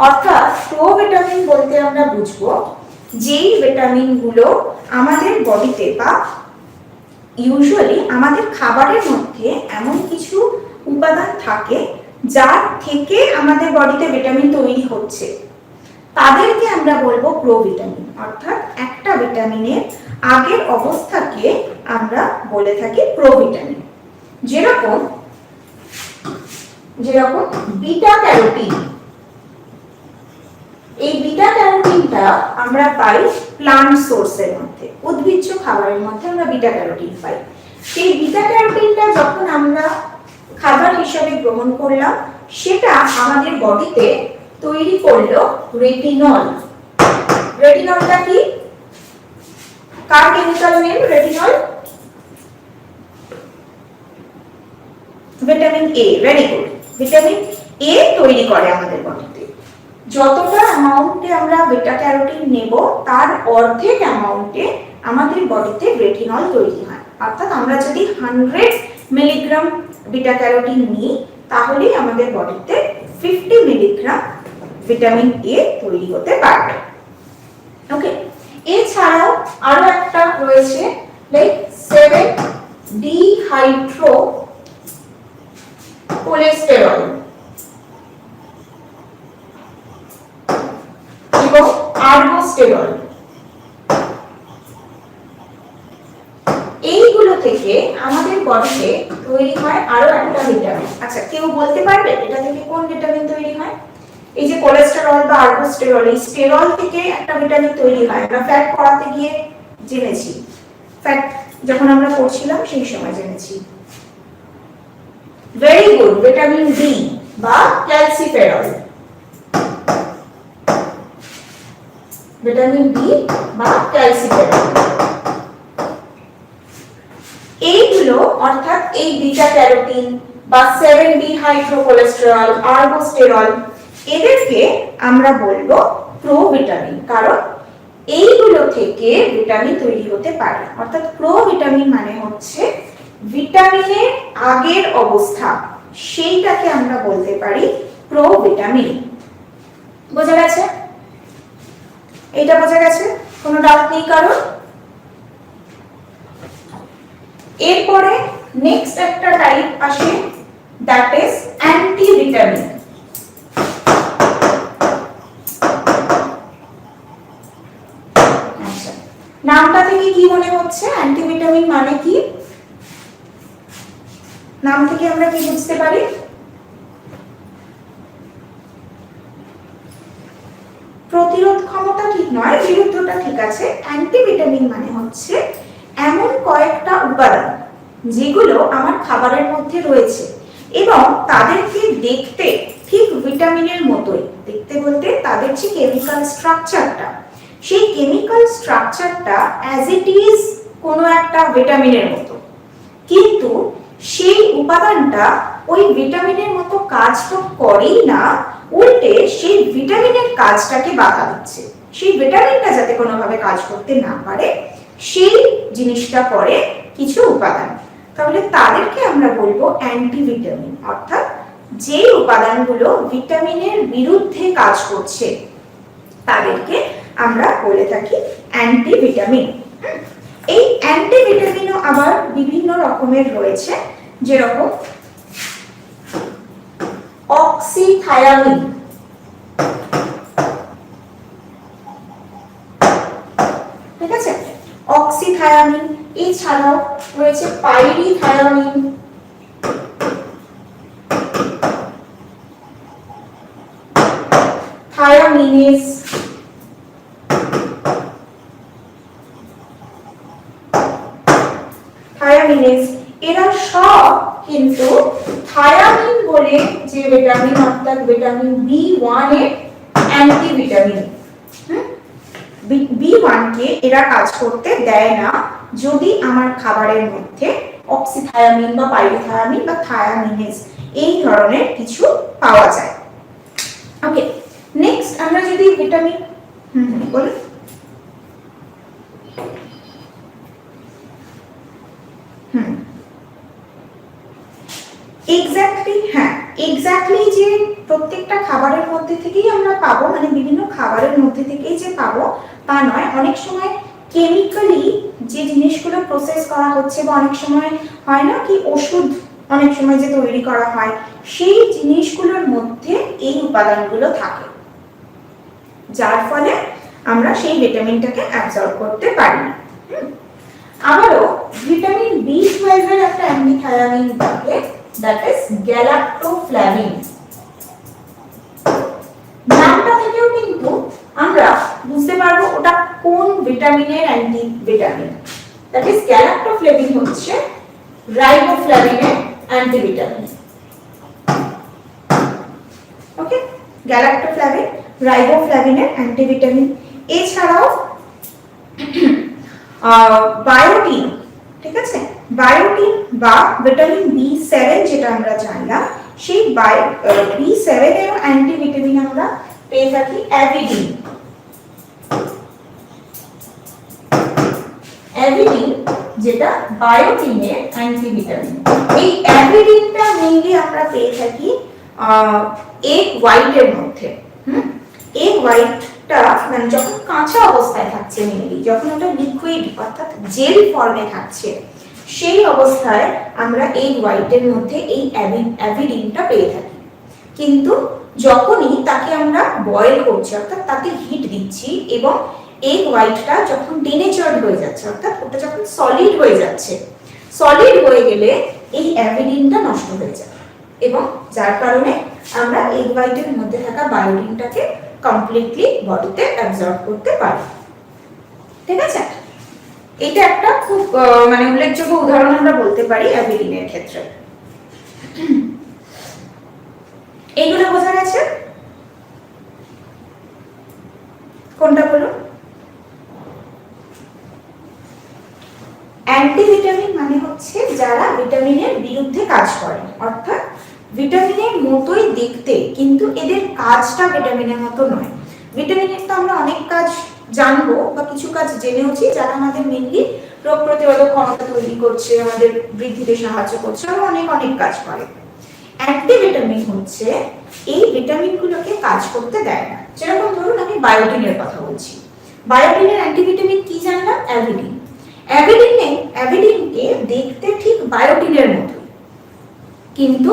অর্থাৎ প্রোভিটামিন বলতে আমরা বুঝবো যেই ভিটামিনগুলো আমাদের বডিতে বা ইউজুয়ালি আমাদের খাবারের মধ্যে এমন কিছু উপাদান থাকে যার থেকে আমাদের বডিতে ভিটামিন তৈরি হচ্ছে, তাদেরকে আমরা বলবো প্রোভিটামিন। অর্থাৎ একটা ভিটামিনের আগের অবস্থাকে আমরা বলে থাকি প্রোভিটামিন। যেরকম যেরকম বিটা ক্যারোটিন। এই বিটা ক্যারোটিনটা আমরা পাই প্লান্ট সোর্সের মধ্যে, উদ্ভিজ্জ খাবারের মধ্যে আমরা বিটা ক্যারোটিন পাই। সেই বিটা ক্যারোটিনটা যখন আমরা খাবার হিসেবে গ্রহণ করলাম, সেটা আমাদের বডিতে তৈরি করলো রেটিনল। রেটিনলটা কি? কার chemical name retinol? Vitamin A. Very good. Vitamin A তৈরি করে আমাদের বডিতে। যতটা অ্যামাউন্টে আমরা বিটা ক্যারোটিন নেব, তার অর্ধেক অ্যামাউন্টে আমাদের বডিতে রেটিনল তৈরি হয়। অর্থাৎ আমরা যদি 100 মিলিগ্রাম বিটা ক্যারোটিন নিই, তাহলে আমাদের বডিতে 50 মিলিগ্রাম ভিটামিন এ তৈরি হতে পারবে। ওকে, এছাড়াও আরো একটা রয়েছে, লাইক 7 ডিহাইড্রো কোলেস্টেরল এবং আরবোস্টেরল। এইগুলো থেকে আমাদের বডিতে তৈরি হয় আরো একটা ভিটামিন। আচ্ছা, কেউ বলতে পারবে এটা থেকে কোন ভিটামিন তৈরি হয়? এই যে কোলেস্টেরল বা আরবোস্টেরল, এই স্টেরল থেকে একটা ভিটামিন তৈরি হয়। আমরা ফ্যাট পড়াতে গিয়ে জেনেছি, ফ্যাট যখন আমরা পড়ছিলাম সেই সময় জেনেছি। ভেরি গুড, ভিটামিন ডি বা ক্যালসিফেরল। ভিটামিন ডি বা ক্যালসিফেরল, এইগুলো অর্থাৎ এই বিটা ক্যারোটিন বা 7 ডিহাইড্রোকোলেস্টেরল, আরবোস্টেরল, এদেরকে আমরা বলবো প্রোভিটামিন, কারণ এইগুলো থেকে ভিটামিন তৈরি হতে পারে। অর্থাৎ প্রোভিটামিন মানে হচ্ছে ভিটামিনের আগের অবস্থা, সেইটাকে আমরা বলতে পারি প্রোভিটামিন। বোঝা গেছে? এটা বোঝা গেছে? কোনো ডাউট নেই কারণ? এরপরে নেক্সট একটা টাইপ আসে, দ্যাট ইজ অ্যান্টিভিটামিন। আচ্ছা, নামটা থেকে কি মনে হচ্ছে অ্যান্টিভিটামিন মানে কি? নাম থেকে আমরা কি বুঝতে পারি? প্রতিরোধ ক্ষমতা ঠিক নয়, বিরুদ্ধটা ঠিক আছে। অ্যান্টিভিটামিন মানে হচ্ছে এমন কয়েকটা উপাদান যেগুলো আমার খাবারের মধ্যে রয়েছে এবং তাদেরকে দেখতে ঠিক ভিটামিনের মতোই, দেখতে বলতে তাদের যে কেমিক্যাল স্ট্রাকচারটা, সেই কেমিক্যাল স্ট্রাকচারটা অ্যাজ ইট ইজ কোনো একটা ভিটামিনের মতো, কিন্তু সেই উপাদানটা ওই ভিটামিনের মতো কাজ তো করেই না, উল্টে সেই ভিটামিনের কাজটাকে বাধা দিচ্ছে। সেই ভিটামিনটা যাতে কোনোভাবে কাজ করতে না পারে, সেই জিনিসটা করে কিছু উপাদান। তাহলে তাদেরকে আমরা বলবো অ্যান্টিভিটামিন, অর্থাৎ যে উপাদানগুলো ভিটামিনের বিরুদ্ধে কাজ করছে তাদেরকে আমরা বলে থাকি অ্যান্টিভিটামিন। এই অ্যান্টিভিটামিনও আবার বিভিন্ন রকমের রয়েছে, যেরকম অক্সিথায়ামিন, ঠিক আছে, অক্সিথায়ামিন। এছাড়াও রয়েছে পাইরিথায়ামিন, থায়ামিনেজ, এরা সব কিন্তু থায়ামিন বলে যে ভিটামিন, অর্থাৎ ভিটামিন B1 এর অ্যান্টিভিটামিন। B1 কে এরা কাজ করতে দেয় না যদি আমার খাবারের মধ্যে অক্সিথায়ামিন বা পাইরিথায়ামিন বা থায়ামিনেজ এই ধরনের কিছু পাওয়া যায়। ওকে, নেক্সট আমরা যদি ভিটামিন বলুন। এক্স্যাক্টলি, হ্যাঁ, এক্স্যাক্টলি যে প্রত্যেকটা খাবারের মধ্যে থেকেই আমরা পাবো, মানে বিভিন্ন খাবারের মধ্যে থেকেই যে পাবো তা নয়। অনেক সময় কেমিক্যালি যে জিনিসগুলো প্রসেস করা হচ্ছে, বা অনেক সময় হয় না কি ওষুধ অনেক সময় যে তৈরি করা হয়, সেই জিনিসগুলোর মধ্যে এই উপাদানগুলো থাকে, যার ফলে আমরা সেই ভিটামিনটাকে অ্যাবজর্ব করতে পারি না। আবারও ভিটামিন B12 এর একটা অ্যান্টিথায়ামিন থাকে, দ্যাট ইজ গ্যালাক্টোফ্ল্যাভিন। নামটা থেকেও কিন্তু আমরা বুঝতে পারবো ওটা কোন ভিটামিনের অ্যান্টিভিটামিন। দ্যাট ইজ গ্যালাক্টোফ্ল্যাভিন হচ্ছে রাইবোফ্ল্যাভিনের অ্যান্টিভিটামিন। ওকে, গ্যালাক্টোফ্ল্যাভিন রাইবোফ্ল্যাভিনের অ্যান্টিভিটামিন। এছাড়াও বায়োটিন, ঠিক আছে, বায়োটিন বা ভিটামিন B7 যেটা আমরা জানলাম, সেই B7 এর অ্যান্টিভিটামিন আমরা পেয়ে থাকি অ্যাভিডিন। অ্যাভিডিন যেটা বায়োটিনের অ্যান্টিভিটামিন। এই অ্যাভিডিনটা মেইনলি আমরা পেয়ে থাকি এগ হোয়াইটের মধ্যে। এগ হোয়াইটটা মানে যখন কাঁচা অবস্থায় থাকছে, মেইনলি যখন ওটা লিকুইড অর্থাৎ জেল ফর্মে থাকছে, সেই অবস্থায় আমরা এগ হোয়াইটের মধ্যে এই অ্যাভিডিনটা পেয়ে থাকি। কিন্তু যখনই তাকে আমরা বয়েল করছি অর্থাৎ তাকে হিট দিচ্ছি এবং এগ হোয়াইটটা যখন ডিনেচার্ড হয়ে যাচ্ছে অর্থাৎ ওটা যখন সলিড হয়ে যাচ্ছে, সলিড হয়ে গেলে এই অ্যাভিডিনটা নষ্ট হয়ে যায় এবং যার কারণে আমরা এগ হোয়াইটের মধ্যে থাকা বায়োটিনটাকে কমপ্লিটলি বডিতে অ্যাবজর্ব করতে পারি। ঠিক আছে, এটা একটা খুব মানে উল্লেখযোগ্য উদাহরণ আমরা বলতে পারি অ্যাভিডিনের ক্ষেত্রে। এইগুলো বোঝা গেছে? কোনটা বলুন? অ্যান্টিভিটামিন মানে হচ্ছে যারা ভিটামিনের বিরুদ্ধে কাজ করে, অর্থাৎ ভিটামিনের মতোই দেখতে কিন্তু এদের কাজটা ভিটামিনের মতো নয়। ভিটামিনের তো আমরা অনেক কাজ জানবো বা কিছু কাজ জেনেওছি, যারা আমাদের মেইনলি রোগ প্রতিরোধক ক্ষমতা তৈরি করছে, আমাদের বৃদ্ধিতে সাহায্য করছে, আরো অনেক অনেক কাজ করে। অ্যান্টিভিটামিন হচ্ছে এই ভিটামিনগুলোকে কাজ করতে দেয় না। যেরকম ধরুন আমি বায়োটিনের কথা বলছি, বায়োটিনের অ্যান্টিভিটামিন কি জানলাম? অ্যাভিডিন। অ্যাভিডিনকে দেখতে ঠিক বায়োটিনের মতো, কিন্তু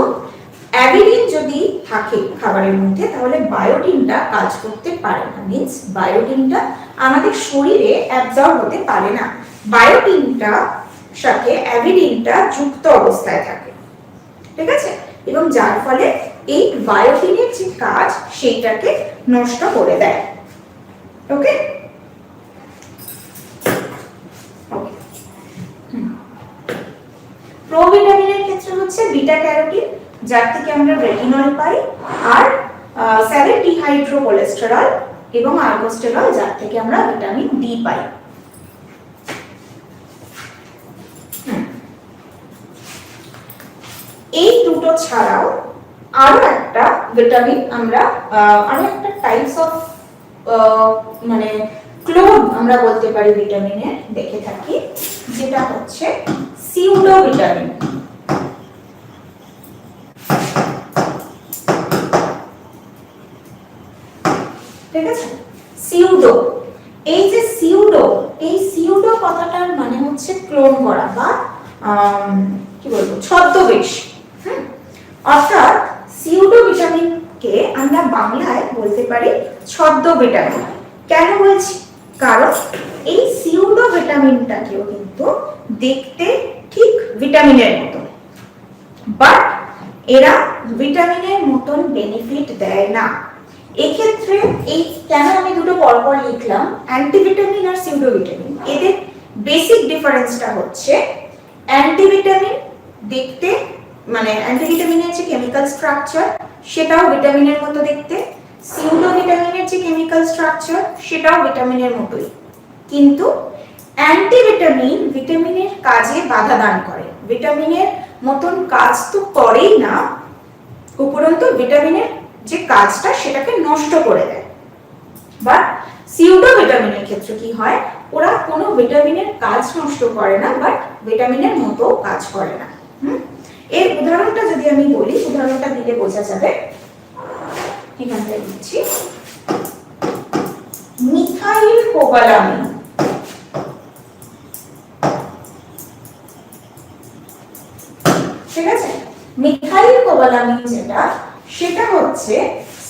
অ্যাভিডিন যদি থাকে খাবারের মধ্যে তাহলে বায়োটিনটা কাজ করতে পারে না, মিন্স বায়োটিনটা আমাদের শরীরে অ্যাবজর্ব হতে পারে না। বায়োটিনটা সাথে অ্যাভিডিনটা যুক্ত অবস্থায় থাকে, ঠিক আছে, এবং যার ফলে এই বায়োটিনের যে কাজ সেইটাকে নষ্ট করে দেয়। ওকে, প্রোভিটামিনের ক্ষেত্রে হচ্ছে বিটা ক্যারোটিন, যার থেকে আমরা রেটিনল পাই, আর 7 ডিহাইড্রোকোলেস্টেরল এবং আলডোস্টেরল, যার থেকে আমরা ভিটামিন ডি পাই। এই দুটো ছাড়াও আরো একটা ভিটামিন আমরা আরো একটা টাইপস অফ মানে ক্লোন আমরা বলতে পারি ভিটামিনের দেখে থাকি, যেটা হচ্ছে সিউডো ভিটামিন। ঠিক আছে, সিউডো। এই যে সিউডো কথাটার মানে হচ্ছে ক্লোন করা বা কি বলবো, ছদ্মবেশ। অর্থাৎ সিউডো ভিটামিনকে আমরা বাংলায় বলতে পারি ছদ্ম ভিটামিন। কেন বলছি? কারণ এই সিউডো ভিটামিনটাকেও কিন্তু দেখতে ঠিক ভিটামিনের মতো, বাট এরা ভিটামিনের মতন বেনিফিট দেয় না। এক্ষেত্রে এই কেন আমি দুটো পরপর লিখলাম, অ্যান্টিভিটামিন আর সিউডো ভিটামিন, এদের বেসিক ডিফারেন্সটা হচ্ছে অ্যান্টিভিটামিন দেখতে মানে অ্যান্টিভিটামিনের যে কেমিক্যাল স্ট্রাকচার সেটাও ভিটামিনের মতো দেখতে, সিউডো ভিটামিনের যে কেমিক্যাল স্ট্রাকচার সেটাও ভিটামিনের মতোই, কিন্তু অ্যান্টিভিটামিন ভিটামিনের কাজে বাধা দান করে, ভিটামিনের মতন কাজ তো করেই না, উপরন্তু ভিটামিনের যে কাজটা সেটাকে নষ্ট করে দেয়। বাট সিউডো ভিটামিনের ক্ষেত্রে কি হয়, ওরা কোনো ভিটামিনের কাজ নষ্ট করে না, বাট ভিটামিনের মতো কাজ করে না। এর উদাহরণটা যদি আমি বলি, উদাহরণটা দিলে বোঝা যাবে। এখান থেকে দিচ্ছি, মিথাইল কোবালামিন। ঠিক আছে, মিথাইল কোবালামিন যেটা, সেটা হচ্ছে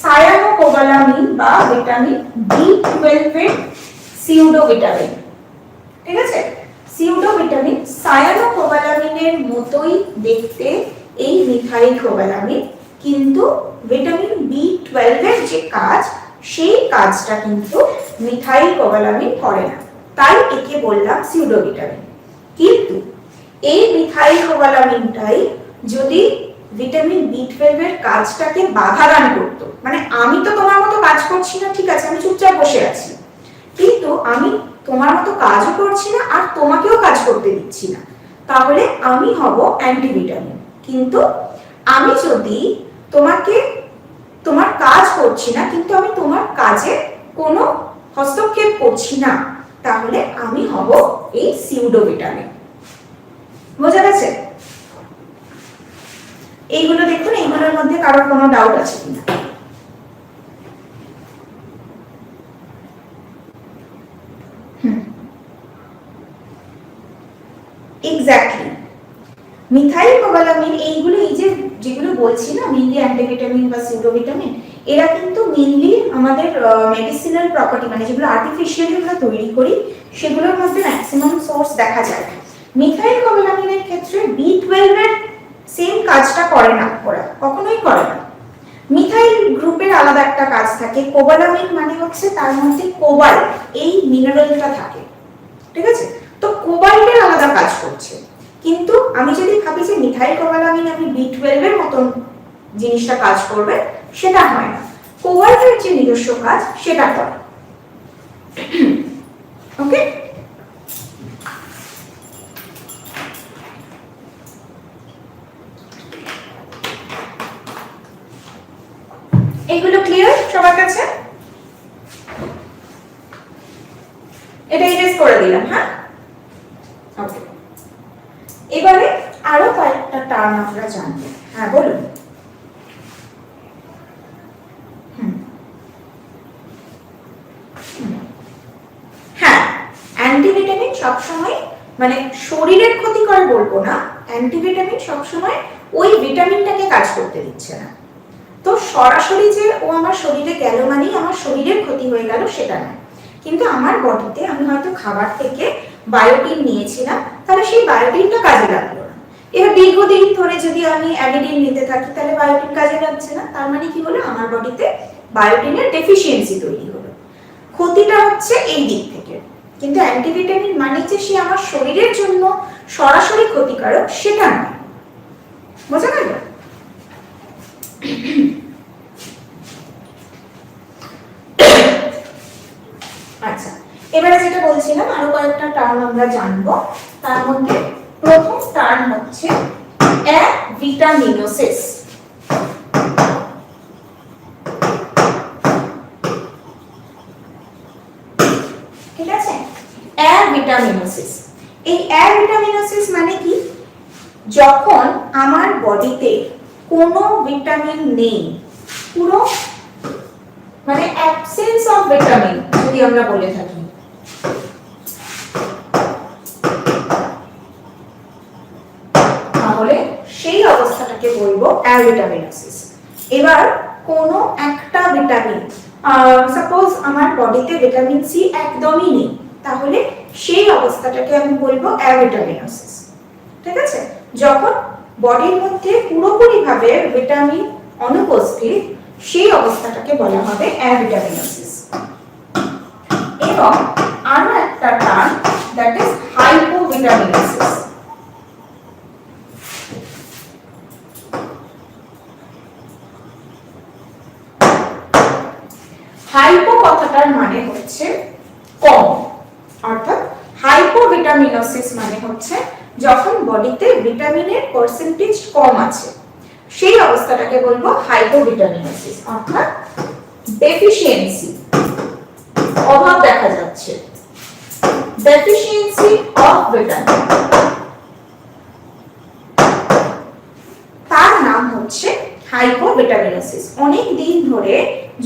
সায়ানোকোবালামিন বা ভিটামিন B12 এর সিউডো ভিটামিন। ঠিক আছে, সিউডো ভিটামিন সায়ানোকোবালামিনের মতোই দেখতে এই মিথাইল কোবালামিন, কিন্তু ভিটামিন B12 এর যে কাজ সেই কাজটা কিন্তু মিথাইল কোবালামিন করে না, তাই একে বললাম সিউডো ভিটামিন। কিন্তু এই মিথাইল কোবালামিনটাই যদি ভিটামিন B12 এর কাজটাকে বাধা দান করতো, মানে আমি তো তোমার মতো কাজ করছি না, ঠিক আছে, আমি চুপচাপ বসে আছি, কিন্তু আমি তোমার মতো কাজও করছি না আর তোমাকেও কাজ করতে দিচ্ছি না, তাহলে আমি হব অ্যান্টিভিটামিন। কিন্তু আমি যদি তোমার কাজ করছি না, কিন্তু আমি তোমার কাজে কোনো হস্তক্ষেপ করছি না, তাহলে আমি হব এই সিউডো ভিটামিন। বোঝা গেছে? এইগুলো দেখুন, এইগুলোর মধ্যে কারোর কোনো ডাউট আছে কিনা? এক্স্যাক্টলি, মিথাইল কোবালামিন এইগুলো, এই যেগুলো বলছি না, মেইনলি অ্যান্টিভিটামিন বা সিউডোভিটামিন, এরা কিন্তু মেইনলি আমাদের মেডিসিনাল প্রপার্টি, মানে যেগুলো আর্টিফিশিয়ালি আমরা তৈরি করি সেগুলোর মধ্যে ম্যাক্সিমাম সোর্স দেখা যায়। মিথাইল কোবালামিনের ক্ষেত্রে B12 এর সেম কাজটা করে না, ওরা কখনোই করে না। মিথাইল গ্রুপের আলাদা একটা কাজ থাকে, কোবালামিন মানে হচ্ছে তার মধ্যে কোবাল্ট এই মিনারেলটা থাকে, ঠিক আছে? তো কোবাল্টের আলাদা কাজ করছে। কিন্তু আমি যদি ভাবি যে মিথাইল কোবালামিন আমি B12 এর মতন জিনিসটা কাজ করবে, সেটা হয় না। কোবাল্টের যে নিজস্ব কাজ সেটা করে। ওকে, এগুলো ক্লিয়ার সবার কাছে? এটা ইরেজ করে দিলাম। হ্যাঁ, ওকে, এবারে আরো কয়েকটা টার্ম আমরা জানবো। হ্যাঁ বলুন। হ্যাঁ, অ্যান্টিভিটামিন সবসময়, মানে শরীরের ক্ষতি করে বলবো না, অ্যান্টিভিটামিন সবসময় ওই ভিটামিনটাকে কাজ করতে দিচ্ছে না। তো সরাসরি যে ও আমার শরীরে গেল মানেই আমার শরীরের ক্ষতি হয়ে গেল সেটা নয়, কিন্তু আমার বডিতে আমি হয়তো খাবার থেকে বায়োটিন নিয়েছিলাম, তাহলে সেই বায়োটিনটা কাজে লাগলো না। এবার দীর্ঘদিন ধরে যদি আমি অ্যাডিডিন নিতে থাকি, তাহলে বায়োটিন কাজে লাগছে না, তার মানে কি হলো, আমার বডিতে বায়োটিনের ডেফিসিয়েন্সি তৈরি হলো। ক্ষতিটা হচ্ছে এই দিক থেকে, কিন্তু অ্যান্টিভিটামিন মানে যে সে আমার শরীরের জন্য সরাসরি ক্ষতিকারক সেটা নয়। বোঝা গেল? আচ্ছা, এবারে যেটা বলছিলাম আরো কয়েকটা টার্ম আমরা জানবো। তার মধ্যে প্রথম টার্ম হচ্ছে অ্যাভিটামিনোসিস। ঠিক আছে, অ্যাভিটামিনোসিস। এই অ্যাভিটামিনোসিস মানে কি? যখন আমার বডিতে কোনো ভিটামিন নেই, পুরো মানে অ্যাবসেন্স অফ ভিটামিন যদি আমরা বলে থাকি, তাহলে সেই অবস্থাটাকে বলবো অ্যাভিটামিনোসিস। এবার কোনো একটা ভিটামিন, সাপোজ আমার বডিতে ভিটামিন সি একদমই নেই, তাহলে সেই অবস্থাটাকে আমি বলবো অ্যাভিটামিনোসিস। ঠিক আছে, যখন বডির মধ্যে পুরোপুরিভাবে ভিটামিন অনুপস্থিত, সেই অবস্থাটাকে বলা হবে অ্যাভিটামিনোসিস। এবং আরো একটা term, that is hypovitaminosis. Hypo কথাটার মানে হচ্ছে কম, অর্থাৎ হাইপোভিটামিনোসিস মানে হচ্ছে যখন বডিতে ভিটামিনের পার্সেন্টেজ কম আছে, সেই অবস্থাটাকে বলবো হাইপোভিটামিনোসিস, অর্থাৎ ডেফিসিয়েন্সি, অভাব দেখা যাচ্ছে, ডেফিসিয়েন্সি অফ ভিটামিন, তার নাম হচ্ছে হাইপোভিটামিনোসিস। অনেক দিন ধরে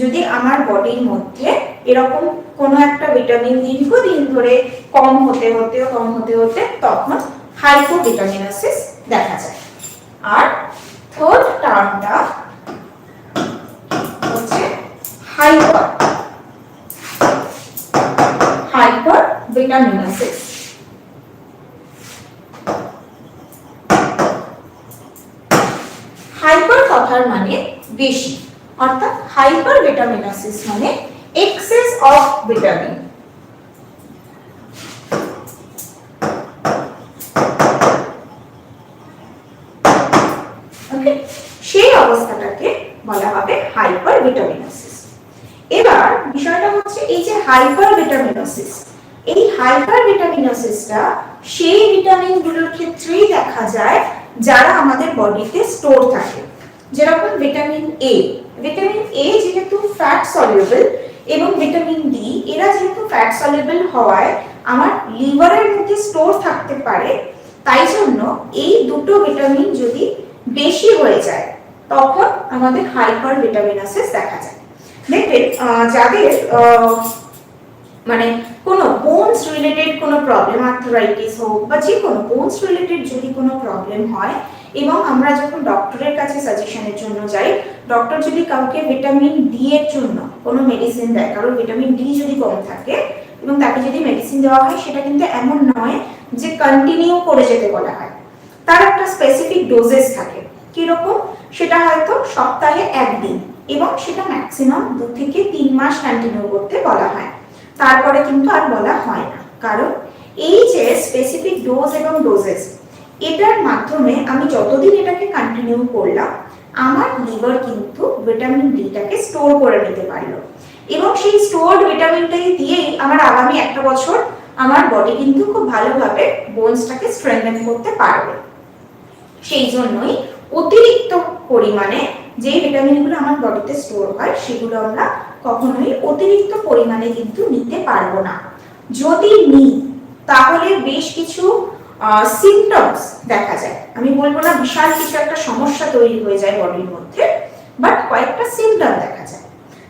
যদি আমার বডির মধ্যে এরকম কোনো একটা ভিটামিন দীর্ঘদিন ধরে কম হতে হতে তখন হাইপোভিটামিনোসিস দেখা যায়। আর থার্ড টার্মটা হচ্ছে হাইপারভিটামিনোসিস। বেশি, অর্থাৎ হাইপার ভিটামিনোসিস মানে এক্সেস অফ ভিটামিন। ওকে, সেই অবস্থাটাকে বলা হবে হাইপার ভিটামিনোসিস। এবার বিষয়টা হচ্ছে এই যে হাইপার ভিটামিনোসিস, এই হাইপার ভিটামিনোসিসটা সেই ভিটামিনগুলোর ক্ষেত্রেই দেখা যায় যারা আমাদের বডিতে স্টোর থাকে। যেরকম ভিটামিন এ, ভিটামিন এ যেহেতু ফ্যাট সলিউবল এবং ভিটামিন ডি এরা যেহেতু ফ্যাট সলিউবল হওয়ায় আমার লিভারের মধ্যে স্টোর থাকতে পারে, তাই জন্য এই দুটো ভিটামিন যদি বেশি হয়ে যায় তখন আমাদের হাইপার ভিটামিনোসিস দেখা যায়। দেখবেন যাদের মানে কোনো বোনস রিলেটেড কোনো প্রবলেম, আর্থ্রাইটিস হোক বা যে কোনো বোনস রিলেটেড যদি কোনো প্রবলেম হয় এবং আমরা যখন ডক্টরের কাছে সাজেশনের জন্য যাই, ডক্টর যদি কাউকে ভিটামিন ডি এর জন্য কোনো মেডিসিন দেয়, কারণ ভিটামিন ডি যদি কম থাকে এবং তাকে যদি মেডিসিন দেওয়া হয়, সেটা কিন্তু এমন নয় যে কন্টিনিউ করে যেতে বলা হয়। তার একটা স্পেসিফিক ডোজেস থাকে। কিরকম? সেটা হয়তো সপ্তাহে একদিন এবং সেটা ম্যাক্সিমাম 2 থেকে 3 মাস কন্টিনিউ করতে বলা হয়, তারপরে কিন্তু আর বলা হয় না। কারণ এই যে স্পেসিফিক ডোজ এবং ডোজেস, এটার মাধ্যমে আমি যতদিন এটাকে কন্টিনিউ করলাম আমার লিভার কিন্তু ভিটামিন ডিটাকে স্টোর করে নিতে পারলো এবং সেই স্টোরড ভিটামিনটাই দিয়েই আমার আগামী একটা বছর আমার বডি কিন্তু খুব ভালোভাবে বোনসটাকে স্ট্রেংথেন করতে পারবে। সেই জন্যই অতিরিক্ত পরিমাণে যে ভিটামিনগুলো আমার বডিতে স্টোর হয় সেগুলো আমরা কখনোই অতিরিক্ত পরিমাণে কিন্তু নিতে পারবো না। যদি নিই তাহলে বেশ কিছু সিমটমস দেখা যায়। আমি বলবো না বিশাল কিছু একটা সমস্যা তৈরি হয়ে যায় বডির মধ্যে, বাট কয়েকটা সিমটম দেখা যায়।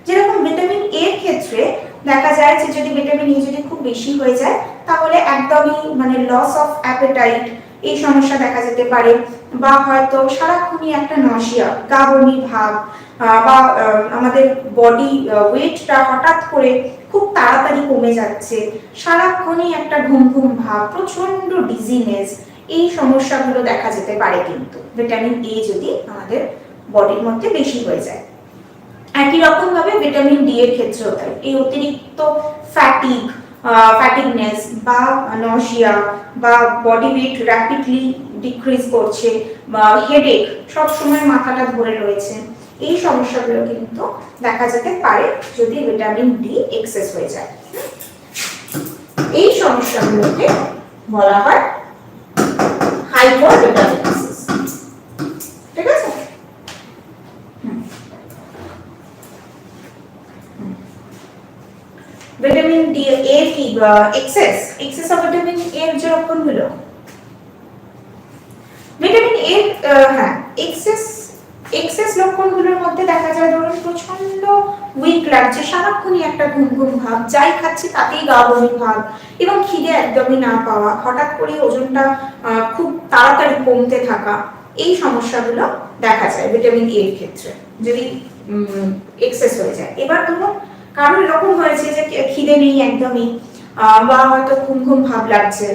যেরকম ভিটামিন এ এর ক্ষেত্রে দেখা যায় যে যদি ভিটামিন এ যদি খুব বেশি হয়ে যায় তাহলে একদমই মানে লস অফ অ্যাপেটাইট এই সমস্যা দেখা যেতে পারে, বা হয়তো সারাক্ষণই একটা নশিয়া, গা বমি ভাব, বা আমাদের বডি ওয়েটটা হঠাৎ করে খুব তাড়াতাড়ি কমে যাচ্ছে, সারাক্ষণই একটা ঘুম ঘুম ভাব, প্রচন্ড ডিজিনেস, এই সমস্যাগুলো দেখা যেতে পারে কিন্তু ভিটামিন এ যদি আমাদের বডির মধ্যে বেশি হয়ে যায়। একই রকম ভাবে ভিটামিন ডি এর ক্ষেত্রেও তাই। এই অতিরিক্ত ফ্যাটিগনেস বা নশিয়া বা বডি ওয়েট র্যাপিডলি ডিক্রিজ করছে বা হেডেক, সব সময় মাথাটা ধরে রয়েছে, এই সমস্যাগুলো কিন্তু দেখা যেতে পারে যদি ভিটামিন ডি এক্সেস হয়ে যায়। এই সমস্যাগুলোকে বলা হয় হাইপোভিটামিনোসিস। ঠিক আছে? ভিটামিন ডি এর কি এক্সেস অফ ভিটামিন এ এর যে লক্ষণগুলো, ভিটামিন এ হ্যাঁ এক্সেস লক্ষণগুলোর মধ্যে দেখা যায় ধরুন প্রচন্ড উইক লাগছে, সারাক্ষণই একটা ঘুম ঘুম ভাব, যাই খাচ্ছে তাতেই গা বমি ভাব এবং খিদে একদমই না পাওয়া, হঠাৎ করে ওজনটা খুব তাড়াতাড়ি কমতে থাকা, এই সমস্যাগুলো দেখা যায় ভিটামিন এ এর ক্ষেত্রে যদি এক্সেস হয়ে যায়। এবার ধরুন কারোর এরকম হয়েছে যে খিদে নেই একদমই, বা হয়তো ঘুম ঘুম ভাব লাগছে,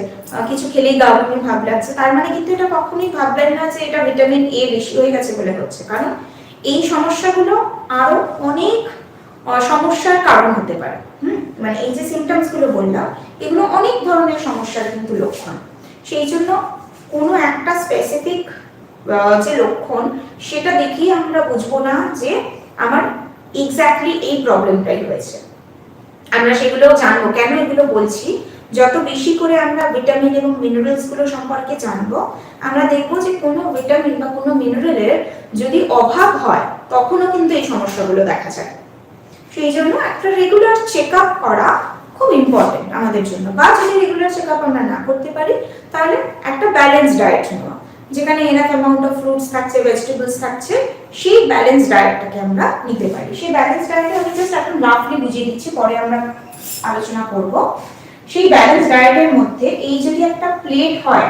কিছু খেলেই গা বমি ভাব লাগছে, তার মানে কিন্তু এটা কখনোই ভাববেন না যে এটা ভিটামিন এ বেশি হয়ে গেছে বলে হচ্ছে। কারণ এই সমস্যাগুলো আরো অনেক সমস্যার কারণ হতে পারে। মানে এই যে সিমটমস গুলো বললাম এগুলো অনেক ধরনের সমস্যার কিন্তু লক্ষণ। সেই জন্য কোনো একটা স্পেসিফিক যে লক্ষণ সেটা দেখেই আমরা বুঝবো না যে আমার এক্স্যাক্টলি এই প্রবলেমটাই হয়েছে। আমরা সেগুলোও জানবো। কেন এগুলো বলছি, যত বেশি করে আমরা ভিটামিন এবং মিনারেলস গুলো সম্পর্কে জানবো, আমরা দেখবো যে কোনো ভিটামিন বা কোনো মিনারেলের যদি অভাব হয় তখনও কিন্তু এই সমস্যাগুলো দেখা যায়। সেই জন্য একটা রেগুলার চেকআপ করা খুব ইম্পর্টেন্ট আমাদের জন্য। বা যদি রেগুলার চেকআপ আমরা না করতে পারি তাহলে একটা ব্যালেন্স ডায়েট নেওয়া, যেখানে এনাফ অ্যামাউন্ট অফ ফ্রুটস থাকছে, ভেজিটেবলস থাকছে, সেই ব্যালেন্স ডায়েটটাকে আমরা নিতে পারি। সেই ব্যালেন্স ডায়েটে আমি জাস্ট এখন রাফলি বুঝিয়ে দিচ্ছি, পরে আমরা আলোচনা করব। সেই ব্যালেন্স ডায়েটের মধ্যে এই যদি একটা প্লেট হয়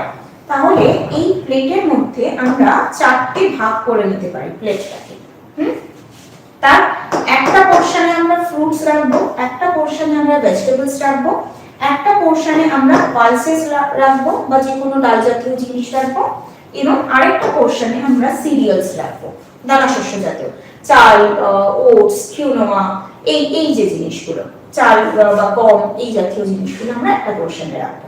তাহলে এই প্লেটের মধ্যে আমরা 4টে ভাগ করে নিতে পারি প্লেটটাকে। তার একটা পোরশনে আমরা ফ্রুটস রাখবো, একটা পোরশনে আমরা ভেজিটেবলস রাখবো, একটা পোরশনে আমরা পালসেস রাখবো বা যে কোনো ডাল জাতীয় জিনিস রাখবো, এবং আরেকটা পোরশনে আমরা সিরিয়ালস রাখবো, দানা শস্য জাতীয়। চাল, ওটস, কিউনোয়া, এই যে জিনিসগুলো, চাল বা গম, এই জাতীয় জিনিসগুলো আমরা একটা পোর্শনে রাখবো।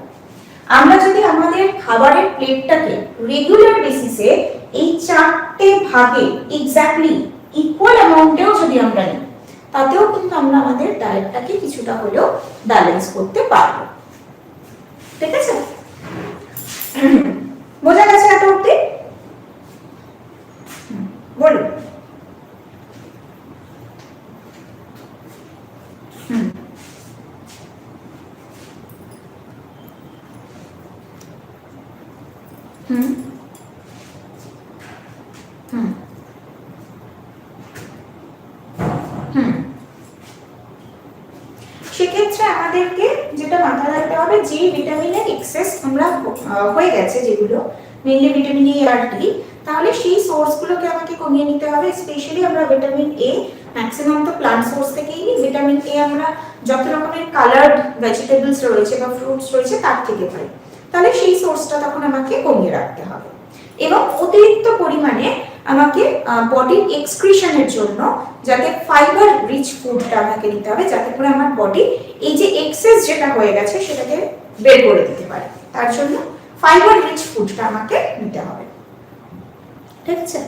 আমরা যদি আমাদের খাবারের প্লেটটাকে রেগুলার বেসিসে এই 4টে ভাগে এক্স্যাক্টলি ইকুয়াল অ্যামাউন্টেও যদি আমরা নিই, তাতেও কিন্তু আমরা আমাদের ডায়েটটাকে কিছুটা হলেও ব্যালেন্স করতে পারবো। ঠিক আছে, বোঝা গেছে এত অবধি? বলুন। সেক্ষেত্রে আমাদেরকে যেটা মাথায় রাখতে হবে, যে ভিটামিনের এক্সেস আমরা হয়ে গেছে, যেগুলো মেইনলি ভিটামিন এ আর ডি, তাহলে সেই সোর্সগুলোকে আমাকে কমিয়ে নিতে হবে। স্পেশালি আমরা ভিটামিন এ ম্যাক্সিমাম তো প্লান্ট সোর্স থেকেই নিই। ভিটামিন এ আমরা যত রকমের কালার্ড ভেজিটেবলস রয়েছে বা ফ্রুটস রয়েছে তার থেকে পাই, তাহলে সেই সোর্সটা তখন আমাকে কমিয়ে রাখতে হবে। এবং অতিরিক্ত পরিমাণে আমাকে বডির এক্সক্রিশনের জন্য যাতে ফাইবার রিচ ফুডটা আমাকে নিতে হবে, যাতে করে আমার বডি এই যে এক্সেস যেটা হয়ে গেছে সেটাকে বের করে দিতে পারে। তার জন্য ফাইবার রিচ ফুডটা আমাকে নিতে হবে। ঠিক আছে?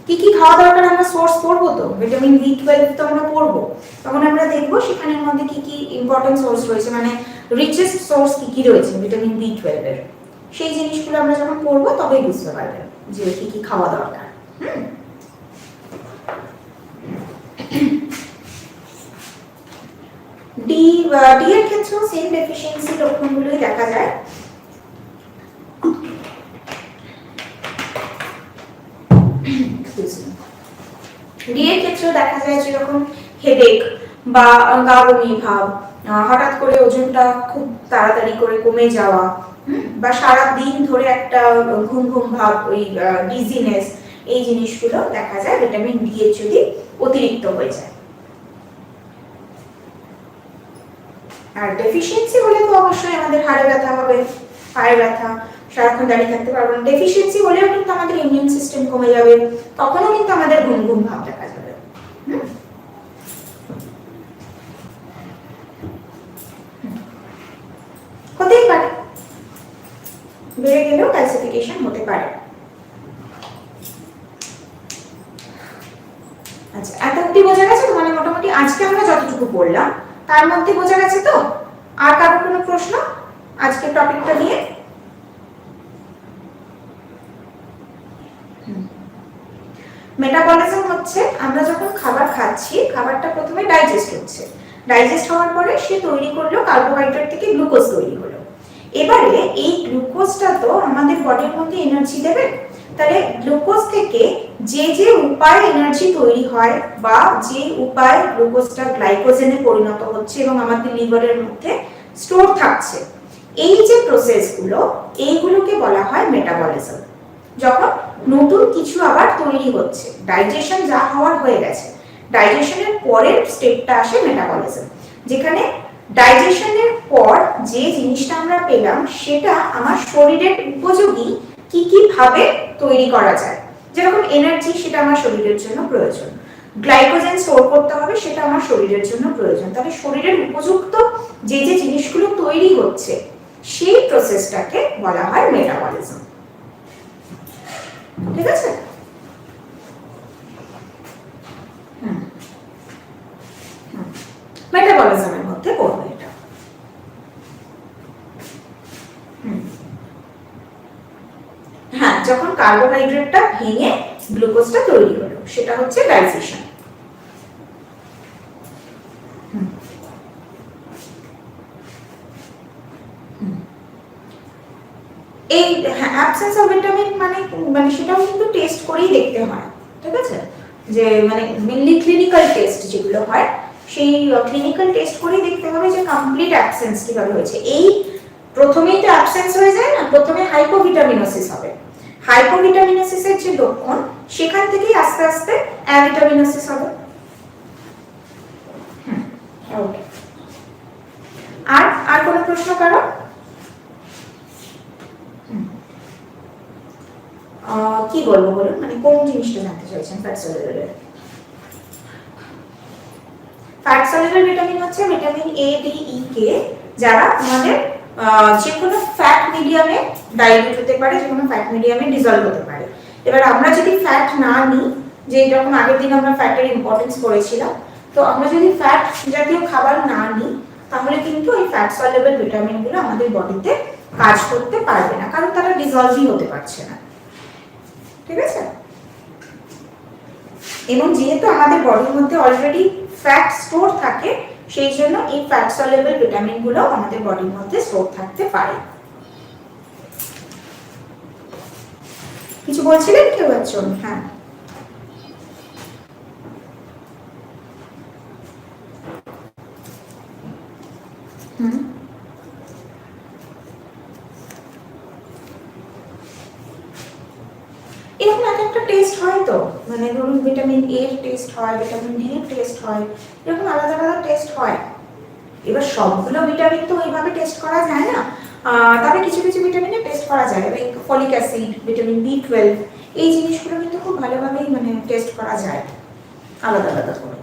কি কি খাওয়া দরকার আমরা সোর্স পড়বো, তো ভিটামিন বি12 তো আমরা পড়বো, তখন আমরা দেখবো সেখানের মধ্যে কি কি ইম্পর্টেন্ট সোর্স রয়েছে, মানে রিচেস্ট সোর্স কি কি রয়েছে ভিটামিন বি12 এর। সেই জিনিসগুলো আমরা যখন পড়বো তবেই বুঝতে পারবেন যে কি কি খাওয়া দরকার। ডি এর ক্ষেত্রেও সেম ডেফিসিয়েন্সি লক্ষণগুলোই দেখা যায়। ডি এর ক্ষেত্রেও দেখা যায় যেরকম হেডেক বা গা বমি ভাব, হঠাৎ করে ওজনটা খুব তাড়াতাড়ি করে কমে যাওয়া, বা সারা দিন ধরে একটা ঘুম ঘুম ভাব, ওই ডিজিনেস, এই জিনিসগুলো দেখা যায় ভিটামিন ডি এর যদি অতিরিক্ত হয়ে যায়। আর ডেফিসিয়েন্সি হলে তো অবশ্যই আমাদের হাড়ে ব্যথা হবে, পায়ে ব্যথা, সারাক্ষণ দাঁড়িয়ে থাকতে পারবো না। ডেফিসিয়েন্সি হলেও কিন্তু আমাদের ইমিউন সিস্টেম কমে যাবে, তখনও কিন্তু আমাদের ঘুম ঘুম ভাব দেখা যাবে। হতেই পারে, বেড়ে গেলেও ক্যালসিফিকেশন হতে পারে। আচ্ছা, এত অবধি বোঝা গেছে তো? মানে মোটামুটি আজকে আমরা যতটুকু পড়লাম তার মধ্যে বোঝা গেছে তো? আর কারোর কোনো প্রশ্ন আজকের টপিকটা নিয়ে? মেটাবলিজম হচ্ছে আমরা যখন খাবার খাচ্ছি, খাবারটা প্রথমে ডাইজেস্ট হচ্ছে, ডাইজেস্ট হওয়ার পরে সে তৈরি করলো কার্বোহাইড্রেট থেকে গ্লুকোজ তৈরি হলো। এবারে এই গ্লুকোজটা তো আমাদের বডির মধ্যে এনার্জি দেবে, তাহলে গ্লুকোজ থেকে যে যে উপায়ে এনার্জি তৈরি হয় বা যে উপায়ে গ্লুকোজটা গ্লাইকোজেনে পরিণত হচ্ছে এবং আমাদের লিভারের মধ্যে স্টোর থাকছে, এই যে প্রসেসগুলো, এইগুলোকে বলা হয় মেটাবলিজম। যখন নতুন কিছু আবার তৈরি হচ্ছে, ডাইজেশন যা হওয়ার হয়ে গেছে, ডাইজেশনের পরের স্টেপটা আসে মেটাবলিজম, যেখানে ডাইজেশনের পর যে জিনিসটা আমরা পেলাম সেটা আমার শরীরের উপযোগী কি কি ভাবে তৈরি করা যায়। যেরকম এনার্জি, সেটা আমার শরীরের জন্য প্রয়োজন, গ্লাইকোজেন স্টোর করতে হবে, সেটা আমার শরীরের জন্য প্রয়োজন। তাহলে শরীরের উপযুক্ত যে যে জিনিসগুলো তৈরি হচ্ছে সেই প্রসেসটাকে বলা হয় মেটাবলিজম। ঠিক আছে? মেটাবলিজমের মধ্যে পড়বে এটা। হ্যাঁ, যখন কার্বোহাইড্রেটটা ভেঙে গ্লুকোজটা তৈরি হলো, সেটা হচ্ছে ডাইজেশন। এই অ্যাবসেন্স অফ ভিটামিন মানে সেটাও কিন্তু টেস্ট করেই দেখতে হয়। ঠিক আছে? যে মানে মেইনলি ক্লিনিক্যাল টেস্ট যেগুলো হয়, সেই ক্লিনিক্যাল টেস্ট করেই দেখতে হবে যে কমপ্লিট অ্যাবসেন্স কিভাবে হয়েছে। এই প্রথমেই তো অ্যাবসেন্স হয়ে যায় না, প্রথমে হাইপোভিটামিনোসিস হবে। হাইপোভিটামিনোসিসের যে লক্ষণ, সেখান থেকেই আস্তে আস্তে অ্যাভিটামিনোসিস হবে। ওকে, আর কোনো প্রশ্ন কারো? কি বলবো বলুন, মানে কোন জিনিসটা জানতে চাইছেন fat soluble? Fat soluble vitamin হচ্ছে ভিটামিন এ, ডি, ই, কে, যারা আমাদের যে কোনো ফ্যাট মিডিয়ামে ডাইলিউট হতে পারে, যে কোনো ফ্যাট মিডিয়ামে ডিসলভ হতে পারে। এবার আমরা যদি ফ্যাট না নিই, যে যখন আগের দিন আমরা ফ্যাটের ইম্পর্টেন্স করেছিলাম, তো আমরা যদি ফ্যাট জাতীয় খাবার না নিই তাহলে কিন্তু এই ফ্যাট সলিউবল ভিটামিনগুলো আমাদের বডিতে কাজ করতে পারবে না, কারণ তারা ডিসলভই হতে পারছে না। ঠিক আছে? এবং যেহেতু আমাদের বডির মধ্যে অলরেডি ফ্যাট স্টোর থাকে, সেই জন্য এই ফ্যাট সলিউবল ভিটামিনগুলো আমাদের বডির মধ্যে স্টোর থাকতে পারে। কিছু বলছিলেন কেউ একজন? হ্যাঁ, এরকম এক একটা টেস্ট হয় তো, মানে ধরুন ভিটামিন এ এর টেস্ট হয়, ভিটামিন ডি এর টেস্ট হয়, এরকম আলাদা আলাদা টেস্ট হয়। এবার সবগুলো ভিটামিন তো ওইভাবে টেস্ট করা যায় না, তবে কিছু কিছু ভিটামিনের টেস্ট করা যায়। ফলিক অ্যাসিড, ভিটামিন বি12, এই জিনিসগুলো কিন্তু খুব ভালোভাবেই মানে টেস্ট করা যায় আলাদা আলাদা করে।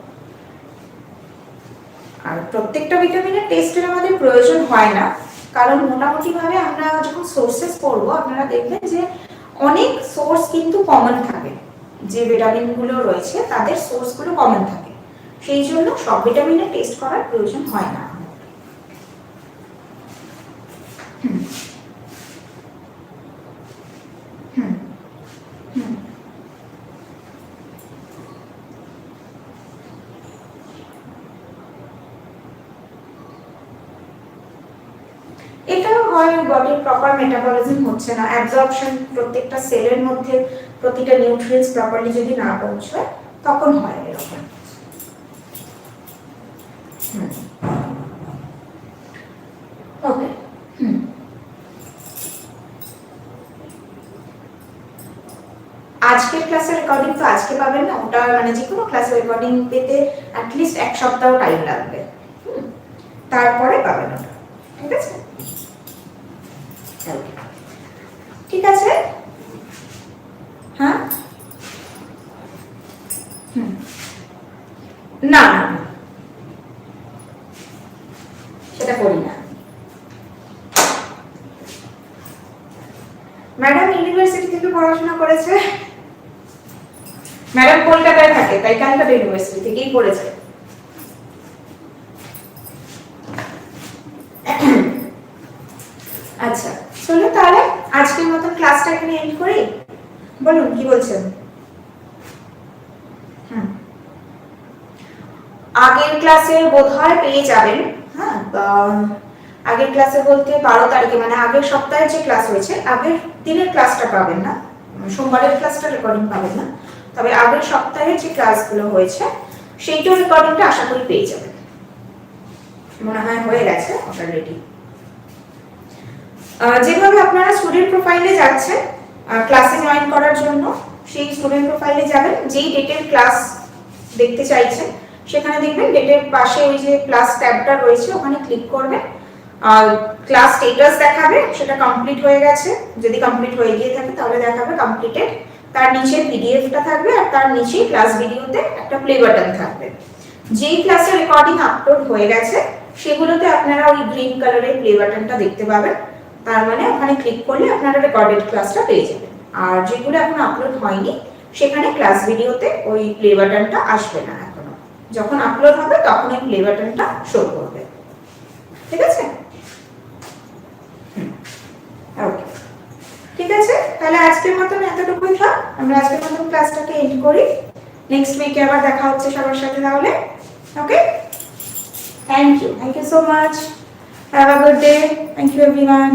আর প্রত্যেকটা ভিটামিনের টেস্টের আমাদের প্রয়োজন হয় না, কারণ মোটামুটিভাবে আমরা যখন সোর্সেস পড়বো আপনারা দেখবেন যে অনেক সোর্স কিন্তু কমন থাকে, যে ভিটামিনগুলো রয়েছে তাদের সোর্সগুলো কমন থাকে, সেই জন্য সব ভিটামিনের টেস্ট করার প্রয়োজন হয় না। এটা হয় বডির প্রপার মেটাবলিজম হচ্ছে না, অ্যাবজর্পশন প্রত্যেকটা সেলের মধ্যে প্রতিটা নিউট্রিয়েন্টস প্রপারলি যদি না পৌঁছায় তখন হয় এরকম। ওকে, আজকের ক্লাসের রেকর্ডিং তো আজকে পাবেন না, ওটা মানে যে কোনো ক্লাসের রেকর্ডিং পেতে অ্যাটলিস্ট এক সপ্তাহ টাইম লাগবে, তারপরে পাবেন ওটা। ঠিক আছে? ঠিক আছে। হ্যাঁ, না সেটা করি না ম্যাডাম। ইউনিভার্সিটি থেকে পড়াশোনা করেছে, ম্যাডাম কলকাতায় থাকে, তাই ক্যালকাটা ইউনিভার্সিটি থেকেই পড়েছে। আচ্ছা চলো তাহলে আজকের মতন ক্লাসটা এখানে এন্ড করি। বলুন কি বলছেন? আগের ক্লাসে বোধহয় পেয়ে যাবেন। হ্যাঁ, আগের ক্লাসে বলতে 12 তারিখে, মানে আগের সপ্তাহের যে ক্লাস হয়েছে, আগের দিনের ক্লাসটা পাবেন না, সোমবারের ক্লাসটা রেকর্ডিং পাবেন না, তবে আগের সপ্তাহের যে ক্লাসগুলো হয়েছে সেইটার রেকর্ডিংটা আশা করি পেয়ে যাবেন। মনে হয় হয়ে গেছে অলরেডি। যেভাবে আপনারা স্টুডেন্ট প্রোফাইলে যাচ্ছেন ক্লাসে জয়েন করার জন্য, সেই স্টুডেন্ট প্রোফাইলে যাবেন, যেই ডেটের ক্লাস দেখতে চাইছেন সেখানে দেখবেন ডেটের পাশে ওই যে ক্লাস ট্যাবটা রয়েছে, ওখানে ক্লিক করবেন, আর ক্লাস স্ট্যাটাস দেখাবে সেটা কমপ্লিট হয়ে গেছে, যদি কমপ্লিট হয়ে গিয়ে থাকে তাহলে দেখাবে কমপ্লিটেড, তার নিচে পিডিএফটা থাকবে আর তার নিচে ক্লাস ভিডিওতে একটা প্লে বাটন থাকবে। যেই ক্লাসের রেকর্ডিং আপলোড হয়ে গেছে সেগুলোতে আপনারা ওই গ্রিন কালারের প্লে বাটনটা দেখতে পাবেন, তার মানে ওখানে ক্লিক করলে আপনারা রেকর্ডেড ক্লাসটা পেয়ে যাবেন। আর যেগুলো এখন আপলোড হয়নি সেখানে ক্লাস ভিডিওতে ওই প্লে বাটনটা আসবে না এখনো, যখন আপলোড হবে তখন ওই প্লে বাটনটা শো করবে। ঠিক আছে? ওকে, ঠিক আছে, তাহলে আজকের মতন এতটুকুই থাক, আমরা আজকের মতন ক্লাসটাকে এন্ড করি। নেক্সট উইকে আবার দেখা হচ্ছে সবার সাথে তাহলে। Okay, thank you so much, have a good day, thank you everyone.